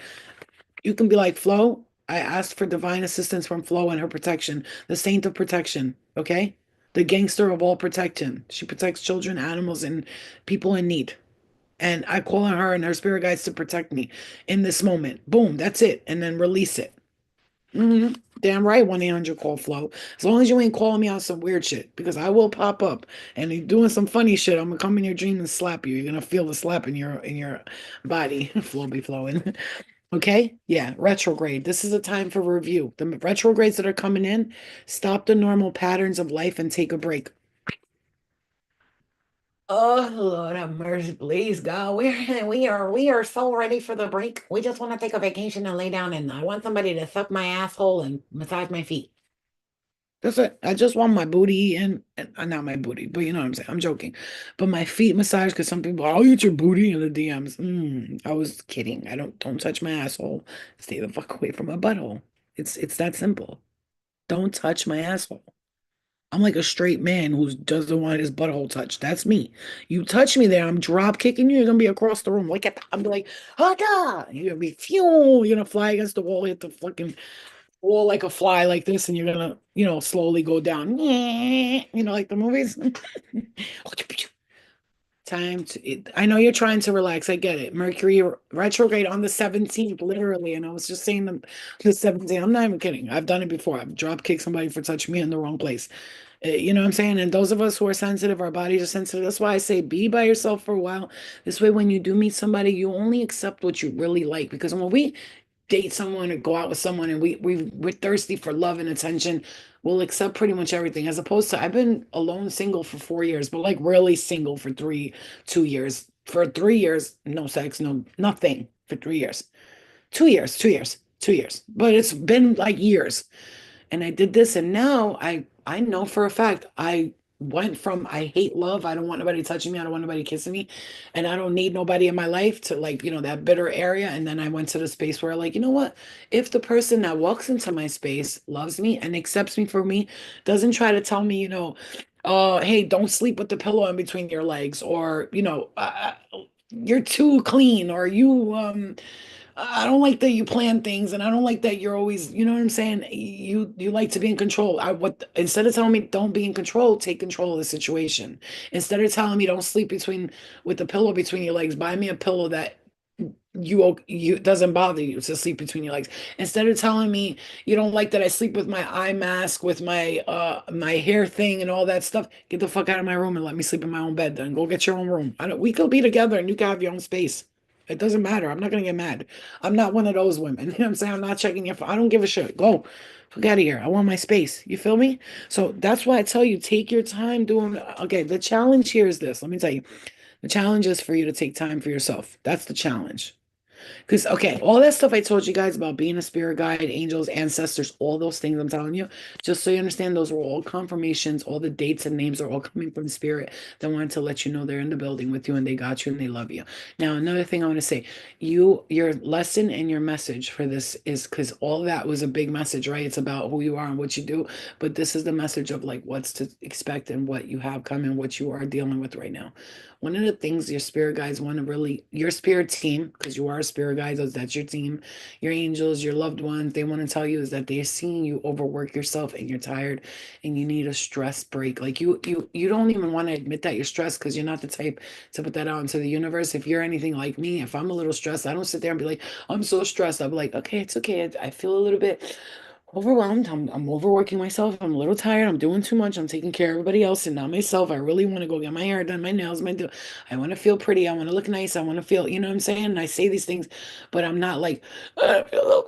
You can be like, Flo, I asked for divine assistance from Flo and her protection, the saint of protection, okay? The gangster of all protection. She protects children, animals, and people in need. And I call on her and her spirit guides to protect me in this moment. Boom, that's it. And then release it. Damn right, 1-800 call flow. As long as you ain't calling me out some weird shit, because I will pop up and you're doing some funny shit. I'm gonna come in your dream and slap you. You're gonna feel the slap in your body. Flow be flowing. Okay? Yeah, retrograde. This is a time for review. The retrogrades that are coming in, stop the normal patterns of life and take a break. Oh, Lord have mercy, please, God. We are so ready for the break. We just want to take a vacation and lay down, and I want somebody to suck my asshole and massage my feet. That's it. I just want my booty and not my booty, but you know what I'm saying. I'm joking. But my feet massaged because some people, I'll eat your booty in the DMs. I was kidding. Don't touch my asshole. Stay the fuck away from my butthole. It's that simple. Don't touch my asshole. I'm like a straight man who doesn't want his butthole touched. That's me. You touch me there, I'm drop kicking you. You're gonna be across the room. I'm like, oh God. You're gonna be phew. You're gonna fly against the wall, hit the fucking Or like a fly like this, and you're gonna, slowly go down. Like the movies. I know you're trying to relax. I get it. Mercury retrograde on the 17th, literally. And I was just saying the 17th. I'm not even kidding. I've done it before. I've drop kicked somebody for touching me in the wrong place. You know what I'm saying? And those of us who are sensitive, our bodies are sensitive. That's why I say be by yourself for a while. This way, when you do meet somebody, you only accept what you really like. Because when we date someone or go out with someone and we're thirsty for love and attention, we'll accept pretty much everything. As opposed to I've been alone single for 4 years, but like really single for 2 years. For 3 years, no sex, no nothing for 3 years. 2 years, 2 years, 2 years. But it's been like years, and I did this, and now I know for a fact I went from I hate love, I don't want nobody touching me, I don't want nobody kissing me, and I don't need nobody in my life, to like, that bitter area. And then I went to the space where, like, you know what, if the person that walks into my space loves me and accepts me for me, doesn't try to tell me, hey, don't sleep with the pillow in between your legs, or you're too clean, or I don't like that you plan things, and I don't like that you're always, you know what I'm saying? You like to be in control. Instead of telling me don't be in control, take control of the situation. Instead of telling me don't sleep with the pillow between your legs, buy me a pillow that you doesn't bother you to sleep between your legs. Instead of telling me you don't like that I sleep with my eye mask, with my hair thing and all that stuff, get the fuck out of my room and let me sleep in my own bed. Then go get your own room. I don't We could be together and you can have your own space. It doesn't matter. I'm not gonna get mad. I'm not one of those women. You know what I'm saying? I'm not checking your phone. I don't give a shit. Go. Fuck out of here. I want my space. You feel me? So that's why I tell you, take your time doing. Okay, the challenge here is this. Let me tell you. The challenge is for you to take time for yourself. That's the challenge. Because, okay, all that stuff I told you guys about being a spirit guide, angels, ancestors, all those things I'm telling you, just so you understand, those were all confirmations. All the dates and names are all coming from spirit that wanted to let you know they're in the building with you and they got you and they love you. Now, another thing I want to say, your lesson and your message for this is, because all that was a big message, right? It's about who you are and what you do. But this is the message of like what's to expect and what you have coming, what you are dealing with right now. One of the things your spirit guides want to really, your spirit team, because you are a spirit guide, that's your team, your angels, your loved ones, they want to tell you is that they're seeing you overwork yourself and you're tired and you need a stress break. Like you don't even want to admit that you're stressed because you're not the type to put that out into the universe. If you're anything like me, if I'm a little stressed, I don't sit there and be like, I'm so stressed. I'll be like, okay, it's okay. I feel a little bit overwhelmed. I'm overworking myself. I'm a little tired. I'm doing too much. I'm taking care of everybody else and not myself. I really want to go get my hair done, my nails, I want to feel pretty. I want to look nice. I want to feel, you know what I'm saying? And I say these things, but I'm not like, "I feel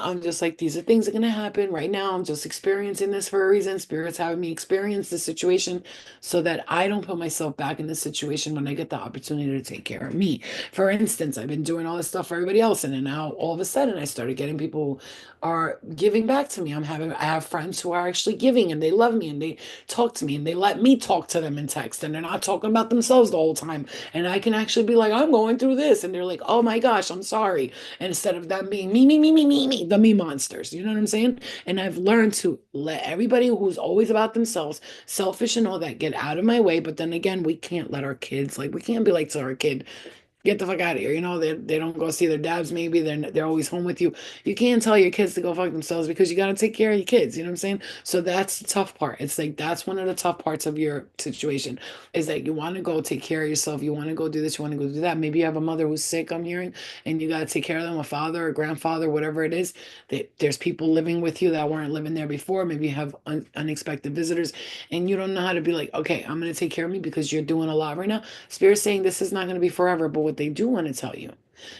I'm just like, these are things that are gonna happen right now. I'm just experiencing this for a reason. Spirit's having me experience this situation so that I don't put myself back in this situation when I get the opportunity to take care of me. For instance, I've been doing all this stuff for everybody else, and then now all of a sudden I started getting people are giving back to me. I have friends who are actually giving and they love me and they talk to me and they let me talk to them in text and they're not talking about themselves the whole time. And I can actually be like, I'm going through this. And they're like, oh my gosh, I'm sorry. And instead of them being me, the me monsters, you know what I'm saying? And I've learned to let everybody who's always about themselves, selfish and all that, get out of my way. But then again, we can't let our kids, like, we can't be like to our kid, get the fuck out of here. They don't go see their dads. Maybe they're always home with you. You can't tell your kids to go fuck themselves because you got to take care of your kids. You know what I'm saying? So that's the tough part. It's like that's one of the tough parts of your situation is that you want to go take care of yourself. You want to go do this. You want to go do that. Maybe you have a mother who's sick, I'm hearing, and you got to take care of them, a father, a grandfather, whatever it is. There's people living with you that weren't living there before. Maybe you have unexpected visitors and you don't know how to be like, okay, I'm going to take care of me because you're doing a lot right now. Spirit's saying this is not going to be forever, but what they do want to tell you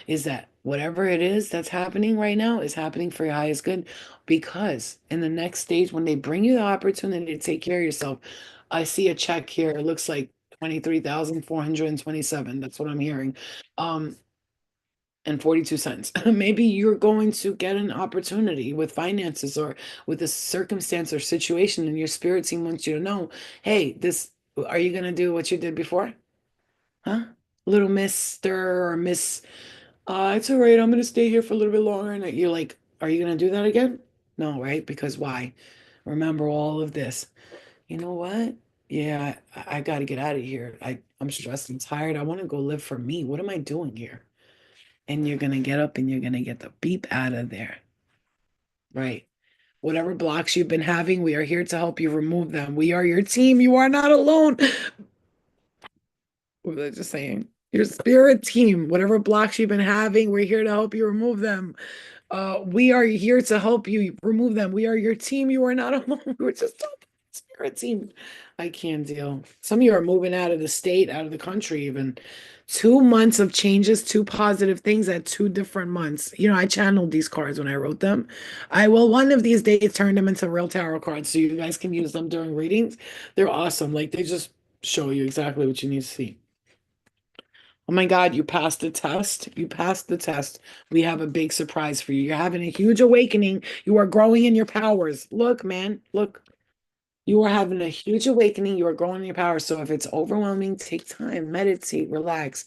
is that whatever it is that's happening right now is happening for your highest good, because in the next stage, when they bring you the opportunity to take care of yourself, I see a check here. It looks like 23,427. That's what I'm hearing. Um, and 42 cents. Maybe you're going to get an opportunity with finances or with a circumstance or situation, and your spirit team wants you to know, hey, this, are you going to do what you did before? Huh? Little Mister or Miss, it's all right. I'm gonna stay here for a little bit longer. And you're like, are you gonna do that again? No, right? Because why? Remember all of this. You know what? Yeah, I got to get out of here. I'm stressed and tired. I want to go live for me. What am I doing here? And you're gonna get up and you're gonna get the beep out of there. Right. Whatever blocks you've been having, we are here to help you remove them. We are your team. You are not alone. What was I just saying? Your spirit team, whatever blocks you've been having, we're here to help you remove them. We are here to help you remove them. We are your team. You are not alone. We're just a spirit team. I can't deal. Some of you are moving out of the state, out of the country, even 2 months of changes, two positive things at two different months. I channeled these cards when I wrote them. I will one of these days turn them into real tarot cards so you guys can use them during readings. They're awesome. Like they just show you exactly what you need to see. Oh my God, you passed the test. You passed the test. We have a big surprise for you. You're having a huge awakening. You are growing in your powers. Look, man, look. You are having a huge awakening. You are growing in your powers. So if it's overwhelming, take time, meditate, relax.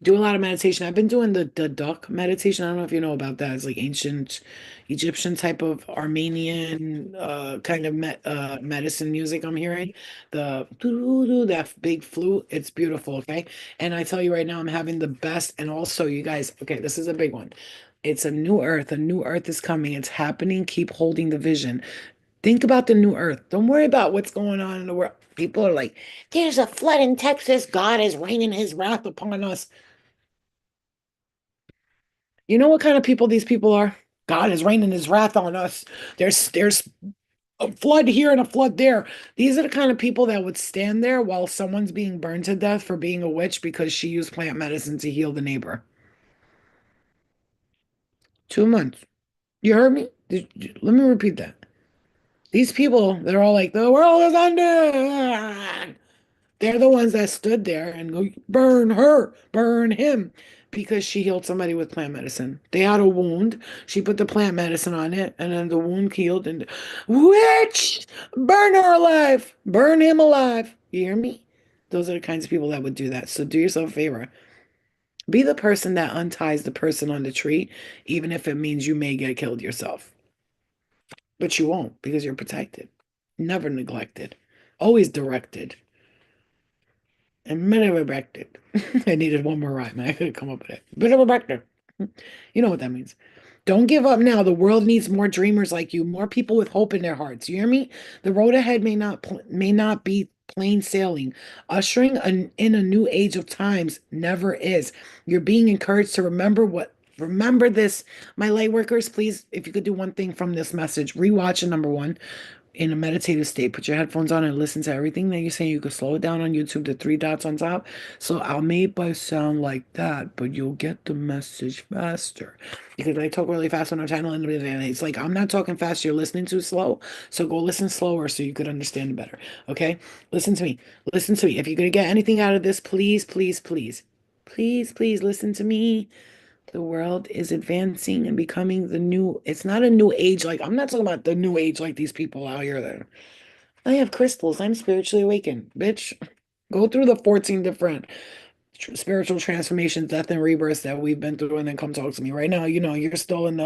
Do a lot of meditation. I've been doing the duck meditation. I don't know if you know about that. It's like ancient Egyptian type of Armenian kind of medicine music I'm hearing. The doo-doo-doo, that big flute. It's beautiful, okay? And I tell you right now, I'm having the best. And also, you guys, okay, this is a big one. It's a new earth. A new earth is coming. It's happening. Keep holding the vision. Think about the new earth. Don't worry about what's going on in the world. People are like, there's a flood in Texas. God is raining his wrath upon us. You know what kind of people these people are? God is raining his wrath on us. There's a flood here and a flood there. These are the kind of people that would stand there while someone's being burned to death for being a witch because she used plant medicine to heal the neighbor. 2 months. You heard me? Let me repeat that. These people, they're all like, the world is under. They're the ones that stood there and go, burn her, burn him, because she healed somebody with plant medicine. They had a wound. She put the plant medicine on it, and then the wound healed. And witch, burn her alive, burn him alive. You hear me? Those are the kinds of people that would do that. So do yourself a favor. Be the person that unties the person on the tree, even if it means you may get killed yourself. But you won't because you're protected, never neglected, always directed. And Benedict. I needed one more rhyme. I couldn't come up with it. Benedict. You know what that means. Don't give up now. The world needs more dreamers like you, more people with hope in their hearts. You hear me? The road ahead may not be plain sailing. Ushering in a new age of times never is. You're being encouraged to remember this. My light workers, please, if you could do one thing from this message, rewatch it, number one in a meditative state. Put your headphones on and listen to everything that you're saying. You can slow it down on YouTube, the three dots on top. So I may by sound like that, but you'll get the message faster. Because I talk really fast on our channel, and it's like I'm not talking fast, you're listening too slow. So go listen slower so you could understand it better. Okay? Listen to me. Listen to me. If you're gonna get anything out of this, please, please, please, please, please listen to me. The world is advancing and becoming the new, it's not a new age. Like, I'm not talking about the new age like these people out here that I have crystals. I'm spiritually awakened. Bitch, go through the 14 different spiritual transformations, death and rebirths that we've been through, and then come talk to me. Right now, you're still in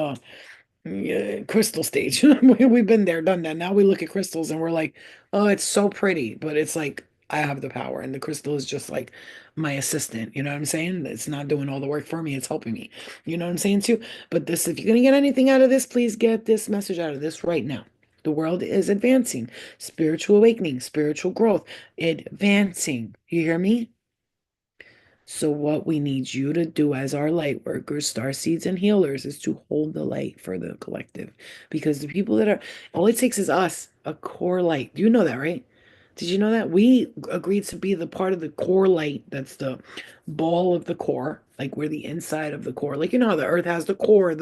the crystal stage. We've been there, done that. Now we look at crystals and we're like, oh, it's so pretty, but it's like I have the power, and the crystal is just like my assistant. You know what I'm saying? It's not doing all the work for me, it's helping me. You know what I'm saying too? But this, if you're gonna get anything out of this, please get this message out of this right now. The world is advancing, spiritual awakening, spiritual growth, advancing. You hear me? So, what we need you to do as our light workers, star seeds, and healers is to hold the light for the collective. Because the people that are, all it takes is us, a core light. You know that, right? Did you know that? We agreed to be the part of the core light that's the ball of the core, like we're the inside of the core. Like, you know how the earth has the core,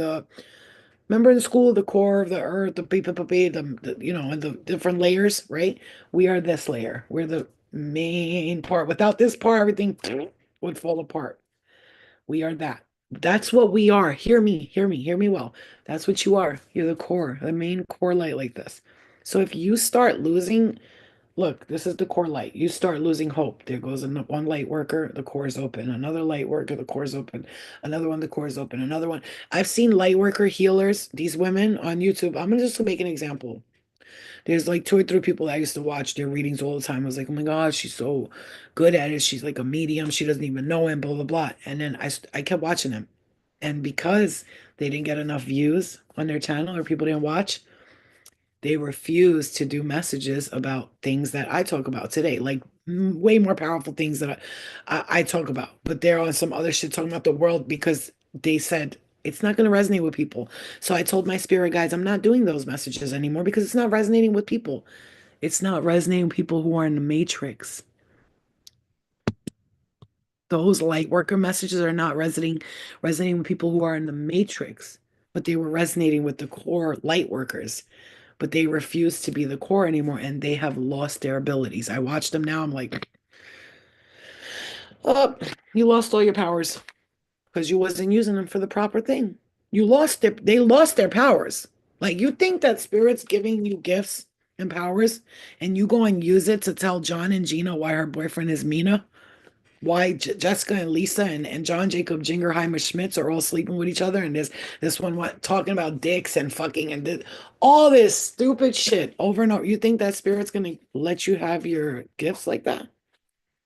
remember in school, the core of the earth, and the different layers, right? We are this layer. We're the main part. Without this part, everything would fall apart. We are that. That's what we are. Hear me, hear me, hear me well. That's what you are. You're the core, the main core light like this. So if you start losing, look, this is the core light. You start losing hope. There goes one light worker, the core is open. Another light worker, the core is open. Another one, the core is open. Another one. I've seen light worker healers, these women on YouTube. I'm gonna just make an example. There's like two or three people that I used to watch their readings all the time. I was like, oh my God, she's so good at it. She's like a medium. She doesn't even know him, blah, blah, blah. And then I kept watching them. And because they didn't get enough views on their channel or people didn't watch, they refuse to do messages about things that I talk about today, like way more powerful things that I talk about. But they're on some other shit talking about the world because they said it's not going to resonate with people. So I told my spirit guides, I'm not doing those messages anymore because it's not resonating with people. It's not resonating with people who are in the matrix. Those light worker messages are not resonating with people who are in the matrix, but they were resonating with the core light workers. But they refuse to be the core anymore and they have lost their abilities. I watch them now. I'm like, oh, you lost all your powers because you wasn't using them for the proper thing. They lost their powers. Like you think that spirit's giving you gifts and powers and you go and use it to tell John and Gina why her boyfriend is Mina, why Jessica and Lisa and John Jacob Jingerheimer Schmitz are all sleeping with each other, and this one talking about dicks and fucking and all this stupid shit over and over. You think that spirit's gonna let you have your gifts like that?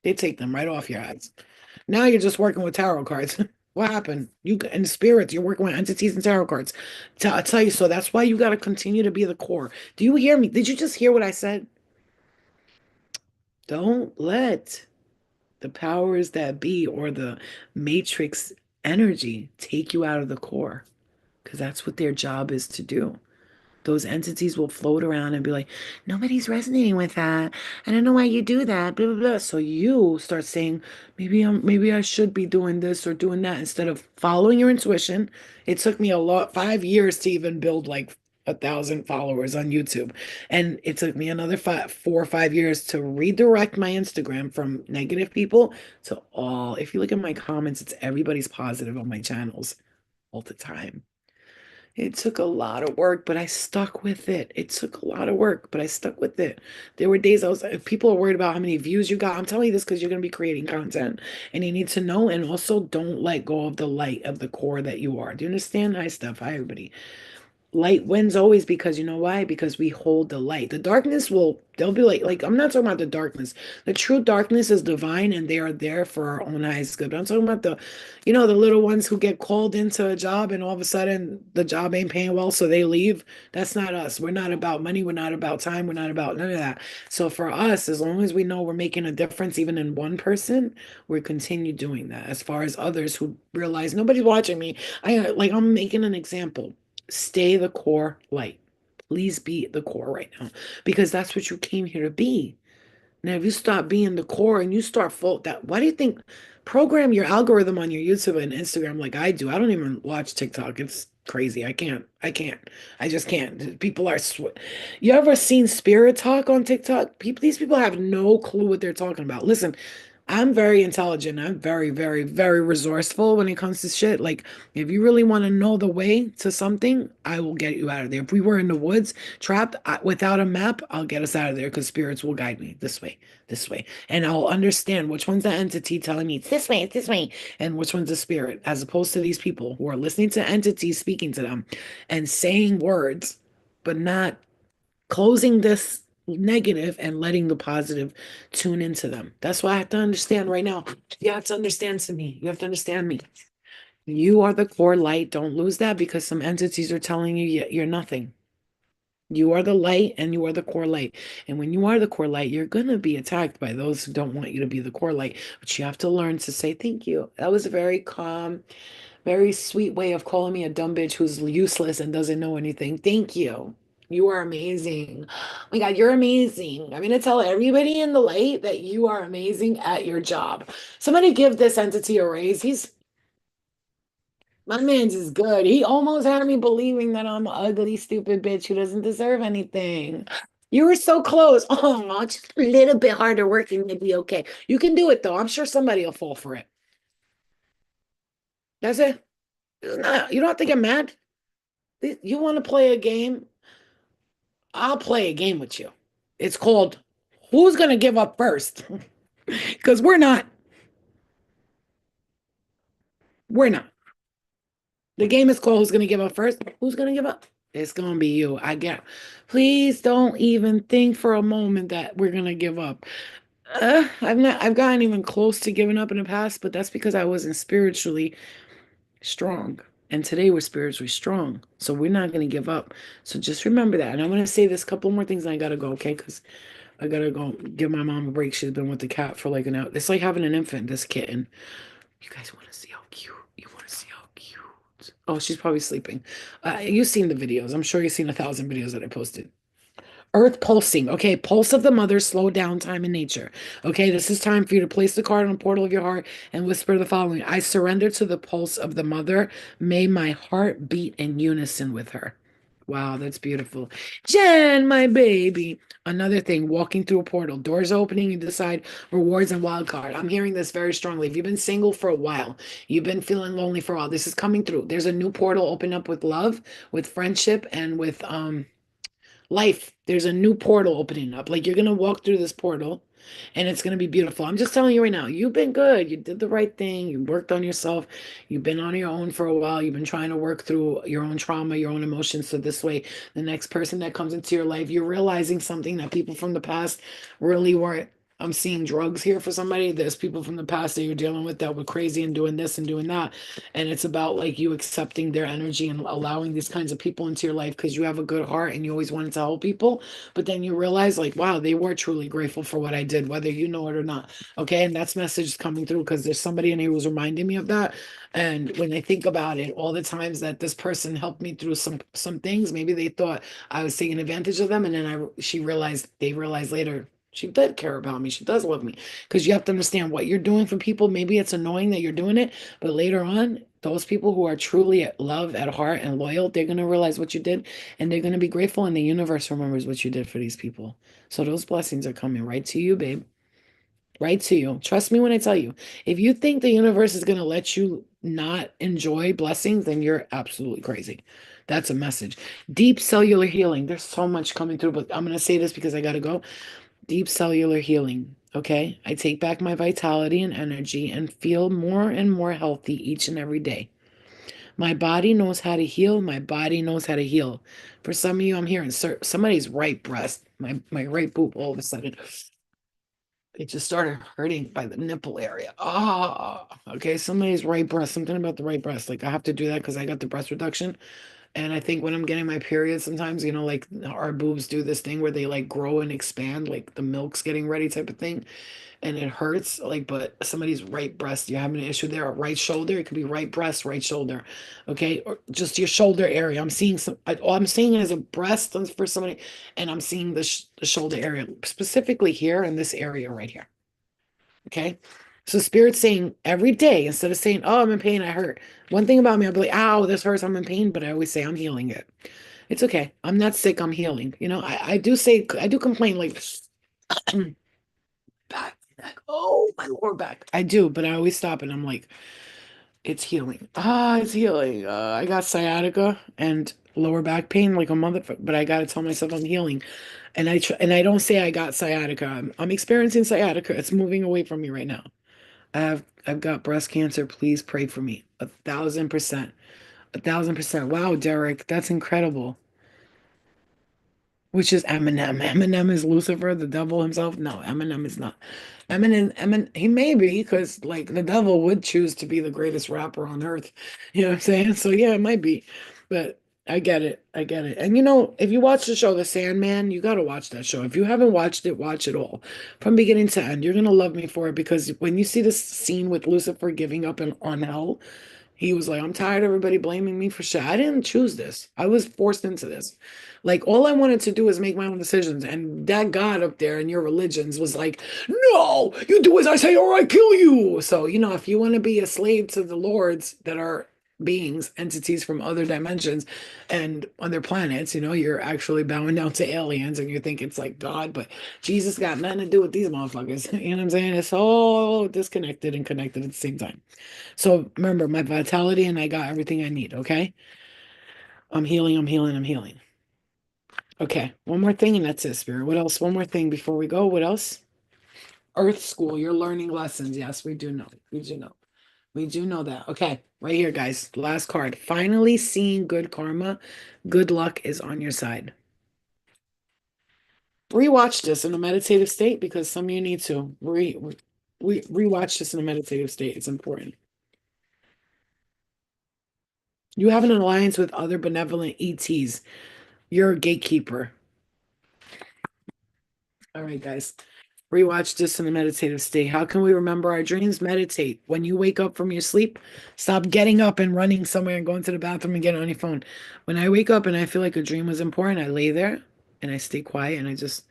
They take them right off your hands. Now you're just working with tarot cards. What happened? You and spirits, you're working with entities and tarot cards. I tell you so. That's why you got to continue to be the core. Do you hear me? Did you just hear what I said? Don't let the powers that be or the matrix energy take you out of the core because that's what their job is to do. Those entities will float around and be like, nobody's resonating with that. I don't know why you do that, blah, blah, blah. So you start saying, maybe I should be doing this or doing that instead of following your intuition. It took me 5 years to even build like 1,000 followers on YouTube. And it took me another 4 or 5 years to redirect my Instagram from negative people to all. If you look at my comments, it's everybody's positive on my channels all the time. It took a lot of work, but I stuck with it. It took a lot of work, but I stuck with it. There were days I was like, if people are worried about how many views you got, I'm telling you this because you're going to be creating content and you need to know. And also, don't let go of the light of the core that you are. Do you understand? Hi, Steph. Hi, everybody. Light wins always because you know why? Because we hold the light. The darkness they'll be like, I'm not talking about the darkness. The true darkness is divine and they are there for our own highest good. But I'm talking about the little ones who get called into a job and all of a sudden the job ain't paying well, so they leave. That's not us. We're not about money. We're not about time. We're not about none of that. So for us, as long as we know we're making a difference, even in one person, we continue doing that. As far as others who realize nobody's watching me, I'm making an example. Stay the core light. Please be the core right now because that's what you came here to be. Now, if you stop being the core and you start why do you think program your algorithm on your YouTube and Instagram like I do? I don't even watch TikTok. It's crazy. I can't. I just can't. People are You ever seen Spirit Talk on TikTok? These people have no clue what they're talking about. Listen, I'm very intelligent. I'm very, very, very resourceful when it comes to shit. Like, if you really want to know the way to something, I will get you out of there. If we were in the woods, trapped without a map, I'll get us out of there because spirits will guide me this way. And I'll understand which one's the entity telling me it's this way, and which one's the spirit, as opposed to these people who are listening to entities speaking to them and saying words, but not closing this negative and letting the positive tune into them. That's what I have to understand right now. You have to understand to me. You have to understand me. You are the core light. Don't lose that because some entities are telling you you're nothing. You are the light and you are the core light. And when you are the core light, you're going to be attacked by those who don't want you to be the core light. But you have to learn to say, thank you. That was a very calm, very sweet way of calling me a dumb bitch who's useless and doesn't know anything. Thank you. You are amazing. Oh my God, you're amazing. I'm going to tell everybody in the light that you are amazing at your job. Somebody give this entity a raise. My man's is good. He almost had me believing that I'm an ugly, stupid bitch who doesn't deserve anything. You were so close. Oh, just a little bit harder working to be okay. You can do it though. I'm sure somebody will fall for it. That's it. You don't have to get mad. You want to play a game? I'll play a game with you. It's called Who's Gonna Give Up First? Because we're not. We're not. The game is called Who's Gonna Give Up First? Who's gonna give up? It's gonna be you. I get. Please don't even think for a moment that we're gonna give up. I've gotten even close to giving up in the past, but that's because I wasn't spiritually strong. And today we're spiritually strong. So we're not going to give up. So just remember that. And I'm going to say this couple more things and I got to go, okay? Because I got to go give my mom a break. She's been with the cat for like an hour. It's like having an infant, this kitten. You guys want to see how cute? You want to see how cute? Oh, she's probably sleeping. You've seen the videos. I'm sure you've seen 1,000 videos that I posted. Earth pulsing. Okay, pulse of the mother, slow down time in nature. Okay, this is time for you to place the card on the portal of your heart and whisper the following: I surrender to the pulse of the mother. May my heart beat in unison with her. Wow, that's beautiful. Jen, my baby. Another thing, walking through a portal, doors opening, you decide rewards and wild card. I'm hearing this very strongly. If you've been single for a while, you've been feeling lonely for a while, this is coming through. There's a new portal open up with love, with friendship, and with life. There's a new portal opening up. Like you're gonna walk through this portal and it's gonna be beautiful. I'm just telling you right now, you've been good. You did the right thing. You worked on yourself. You've been on your own for a while. You've been trying to work through your own trauma, your own emotions. So this way, the next person that comes into your life, you're realizing something that people from the past really weren't. I'm seeing drugs here for somebody. There's people from the past that you're dealing with that were crazy and doing this and doing that. And it's about like you accepting their energy and allowing these kinds of people into your life because you have a good heart and you always wanted to help people. But then you realize, like, wow, they were truly grateful for what I did, whether you know it or not. Okay. And that's message coming through because there's somebody in here who's reminding me of that. And when I think about it, all the times that this person helped me through some things, maybe they thought I was taking advantage of them. And then they realized later, she did care about me. She does love me. Because you have to understand what you're doing for people. Maybe it's annoying that you're doing it, but later on, those people who are truly at love at heart and loyal, they're going to realize what you did and they're going to be grateful. And the universe remembers what you did for these people. So those blessings are coming right to you, babe. Right to you. Trust me when I tell you. If you think the universe is going to let you not enjoy blessings, then you're absolutely crazy. That's a message. Deep cellular healing. There's so much coming through, but I'm going to say this because I got to go. Deep cellular healing. Okay. I take back my vitality and energy and feel more and more healthy each and every day. My body knows how to heal. My body knows how to heal. For some of you, I'm hearing somebody's right breast, my right boob, all of a sudden, it just started hurting by the nipple area. Ah, okay. Somebody's right breast, something about the right breast. Like I have to do that because I got the breast reduction. And I think when I'm getting my period, sometimes, like our boobs do this thing where they like grow and expand, like the milk's getting ready type of thing. And it hurts, like, but somebody's right breast, you're having an issue there, or right shoulder, it could be right breast, right shoulder, okay, or just your shoulder area. I'm seeing all I'm seeing is a breast for somebody, and I'm seeing the shoulder area, specifically here in this area right here, okay? So Spirit's saying every day, instead of saying, oh, I'm in pain, I hurt. One thing about me, I'll be like, ow, this hurts, I'm in pain, but I always say I'm healing it. It's okay. I'm not sick, I'm healing. I do complain like back, neck. Oh, my lower back. I do, but I always stop and I'm like, it's healing. Ah, it's healing. I got sciatica and lower back pain like a motherfucker, but I gotta tell myself I'm healing. And I don't say I got sciatica. I'm experiencing sciatica. It's moving away from me right now. I've got breast cancer. Please pray for me. 1,000%. 1,000%. Wow, Derek, that's incredible. Which is Eminem. Eminem is Lucifer, the devil himself. No, Eminem is not. Eminem, he may be because like the devil would choose to be the greatest rapper on earth. You know what I'm saying? So yeah, it might be. But I get it. I get it. And if you watch the show The Sandman, you got to watch that show. If you haven't watched it, watch it all from beginning to end. You're gonna love me for it because when you see this scene with Lucifer giving up on hell, he was like, I'm tired of everybody blaming me for shit. I didn't choose this. I was forced into this. Like, all I wanted to do was make my own decisions. And that God up there in your religions was like, no, you do as I say or I kill you. So, if you want to be a slave to the lords that are beings, entities from other dimensions and other planets, you're actually bowing down to aliens and you think it's like God, but Jesus got nothing to do with these motherfuckers. You know what I'm saying? It's all disconnected and connected at the same time. So remember, my vitality and I got everything I need, okay? I'm healing, I'm healing, I'm healing. Okay, one more thing and that's it, Spirit. What else? One more thing before we go. What else? Earth School, you're learning lessons. Yes, we do know. We do know. We do know that. Okay, right here, guys. Last card. Finally seeing good karma. Good luck is on your side. Rewatch this in a meditative state because some of you need to. Rewatch this in a meditative state. It's important. You have an alliance with other benevolent ETs. You're a gatekeeper. All right, guys. Rewatch this in a meditative state. How can we remember our dreams? Meditate. When you wake up from your sleep, stop getting up and running somewhere and going to the bathroom and getting on your phone. When I wake up and I feel like a dream was important, I lay there and I stay quiet and I just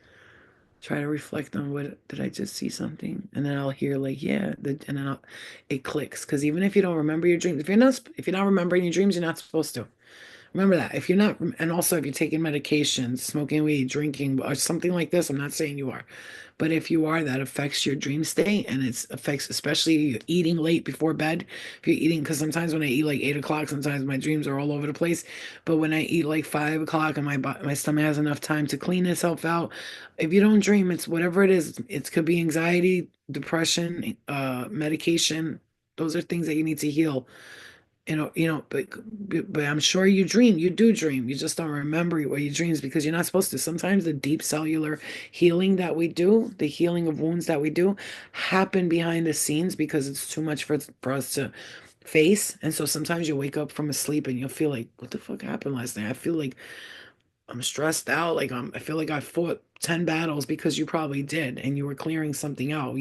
try to reflect on what did I just see something, and then I'll hear like and then it clicks. Because even if you don't remember your dreams, if you're not remembering your dreams, you're not supposed to. Remember that. If you're not, and also if you're taking medications, smoking weed, drinking, or something like this, I'm not saying you are, but if you are, that affects your dream state, and it affects especially you eating late before bed. If you're eating, because sometimes when I eat like 8 o'clock, sometimes my dreams are all over the place. But when I eat like 5 o'clock and my stomach has enough time to clean itself out, if you don't dream, it's whatever it is. It could be anxiety, depression, medication. Those are things that you need to heal, but I'm sure you dream. You do dream. You just don't remember what you dreams because you're not supposed to. Sometimes the deep cellular healing that we do, the healing of wounds that we do, happen behind the scenes because it's too much for us to face. And so sometimes you wake up from a sleep and you'll feel like, what the fuck happened last night? I feel like I'm stressed out. Like I feel like I fought 10 battles because you probably did, and you were clearing something out.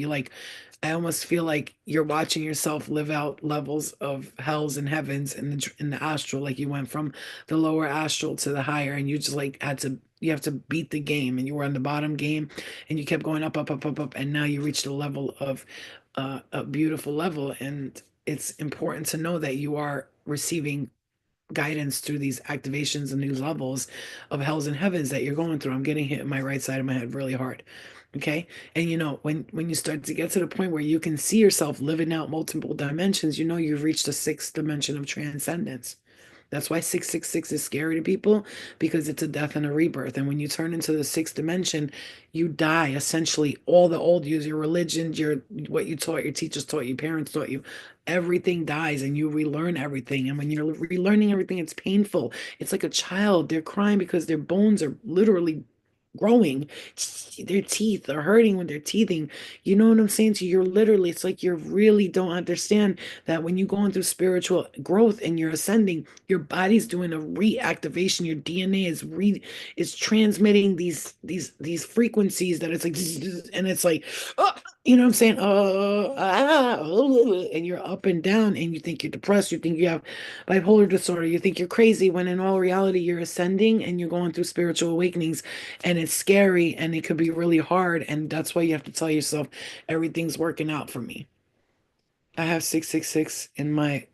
I almost feel like you're watching yourself live out levels of hells and heavens in the astral. Like you went from the lower astral to the higher, and you just like you have to beat the game, and you were on the bottom game, and you kept going up, up, up, up, up, and now you reached a level of a beautiful level. And it's important to know that you are receiving guidance through these activations and these levels of hells and heavens that you're going through. I'm getting hit in my right side of my head really hard. Okay. And when you start to get to the point where you can see yourself living out multiple dimensions, you've reached the sixth dimension of transcendence. That's why 666 is scary to people, because it's a death and a rebirth. And when you turn into the sixth dimension, you die. Essentially, all the old you, your religion, what you taught, your teachers taught you, parents taught you, everything dies and you relearn everything. And when you're relearning everything, it's painful. It's like a child. They're crying because their bones are literally growing. Their teeth are hurting when they're teething. You know what I'm saying to you? It's like you really don't understand that when you're going through spiritual growth and you're ascending, your body's doing a reactivation. Your DNA is transmitting these frequencies that it's like and it's like you know what I'm saying? And you're up and down, and you think you're depressed. You think you have bipolar disorder. You think you're crazy, when in all reality, you're ascending and you're going through spiritual awakenings, and it's scary and it could be really hard. And that's why you have to tell yourself, everything's working out for me. I have 666 in my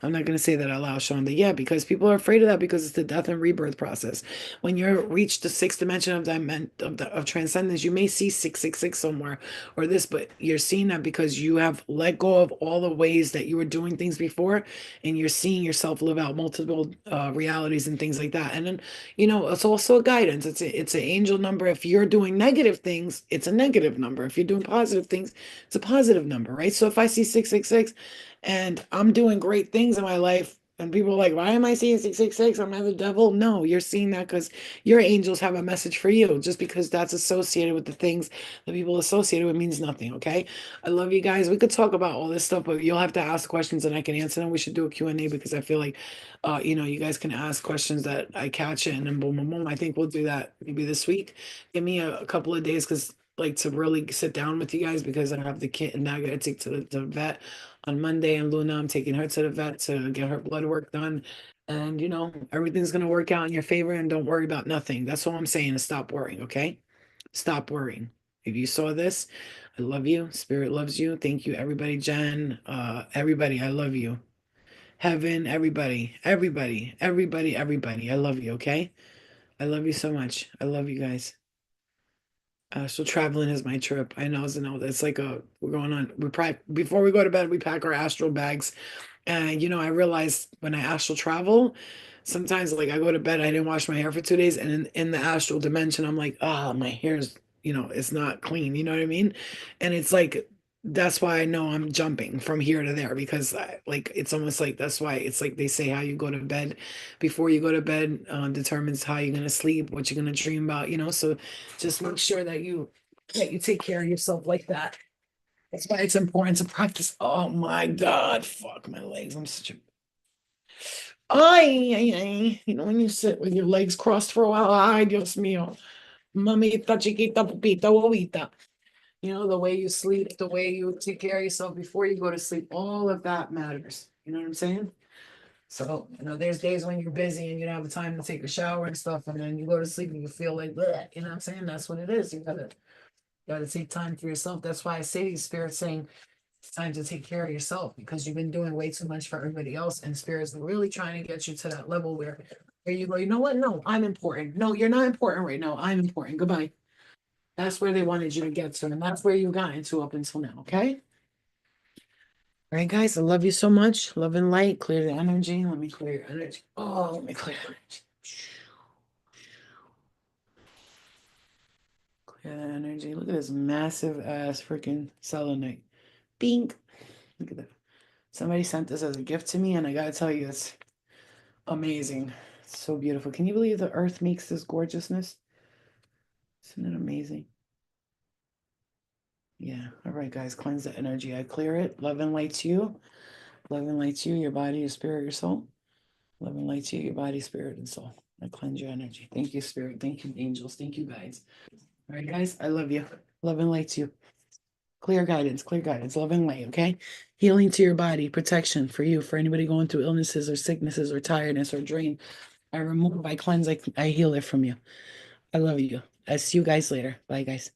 I'm not going to say that out loud, Shonda. Yeah, because people are afraid of that because it's the death and rebirth process. When you're reached the sixth dimension of transcendence, you may see 666 somewhere or this, but you're seeing that because you have let go of all the ways that you were doing things before, and you're seeing yourself live out multiple realities and things like that. And then, it's also a guidance. It's an angel number. If you're doing negative things, it's a negative number. If you're doing positive things, it's a positive number, right? So if I see 666 and I'm doing great things in my life, and people are like, why am I seeing 666? I'm not the devil. No, you're seeing that because your angels have a message for you. Just because that's associated with the things that people associated with means nothing, okay? I love you guys. We could talk about all this stuff, but you'll have to ask questions and I can answer them. We should do a Q&A because I feel like, you guys can ask questions that I catch it and then boom, boom, boom. I think we'll do that maybe this week. Give me a couple of days because like to really sit down with you guys because I have the kid and now I gotta take to the vet on Monday. And Luna, I'm taking her to the vet to get her blood work done. And everything's gonna work out in your favor and don't worry about nothing. That's all I'm saying is stop worrying, okay? Stop worrying. If you saw this, I love you. Spirit loves you. Thank you, everybody. Jen, everybody, I love you. Heaven, everybody, everybody, everybody, everybody. I love you, okay? I love you so much. I love you guys. So traveling is my trip. I know, it's like we're going on. Before we go to bed, we pack our astral bags. And I realized when I astral travel, sometimes like I go to bed, I didn't wash my hair for 2 days, and in the astral dimension, I'm like, my hair's, it's not clean. You know what I mean? And it's like that's why I know I'm jumping from here to there because like it's almost like that's why it's like they say how you go to bed before you go to bed determines how you're gonna sleep, what you're gonna dream about. So just make sure that you take care of yourself like that. That's why it's important to practice. Oh my God, fuck my legs. I'm such a Ay. You know, when you sit with your legs crossed for a while, ay, Dios mío. Mamita, chiquita, pupita, bobita. You know, the way you sleep, the way you take care of yourself before you go to sleep, all of that matters. You know what I'm saying? So, you know, there's days when you're busy and you don't have the time to take a shower and stuff, and then you go to sleep and you feel like, bleh, you know what I'm saying? That's what it is. You gotta take time for yourself. That's why I say these spirits saying it's time to take care of yourself because you've been doing way too much for everybody else, and spirits are really trying to get you to that level where you go, you know what? No, I'm important. No, you're not important right now. I'm important. Goodbye. That's where they wanted you to get to, and that's where you got into up until now. Okay. All right, guys. I love you so much. Love and light. Clear the energy. Let me clear your energy. Oh, let me clear energy. Clear that energy. Look at this massive ass freaking selenite. Bink. Look at that. Somebody sent this as a gift to me, and I gotta tell you, it's amazing. It's so beautiful. Can you believe the earth makes this gorgeousness? Isn't it amazing? Yeah. All right, guys. Cleanse the energy. I clear it. Love and light to you. Love and light to you, your body, your spirit, your soul. Love and light to you, your body, spirit, and soul. I cleanse your energy. Thank you, spirit. Thank you, angels. Thank you, guides. All right, guys. I love you. Love and light to you. Clear guidance, love and light, okay? Healing to your body, protection for you, for anybody going through illnesses or sicknesses or tiredness or drain. I remove, I cleanse, I heal it from you. I love you. I see you guys later. Bye, guys.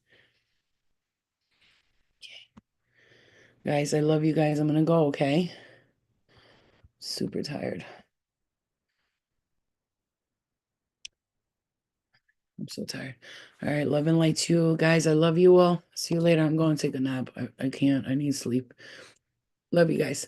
Guys, I love you guys. I'm gonna go, okay? Super tired. I'm so tired. All right, love and light to you guys. I love you all. See you later. I'm going to take a nap. I can't. I need sleep. Love you guys.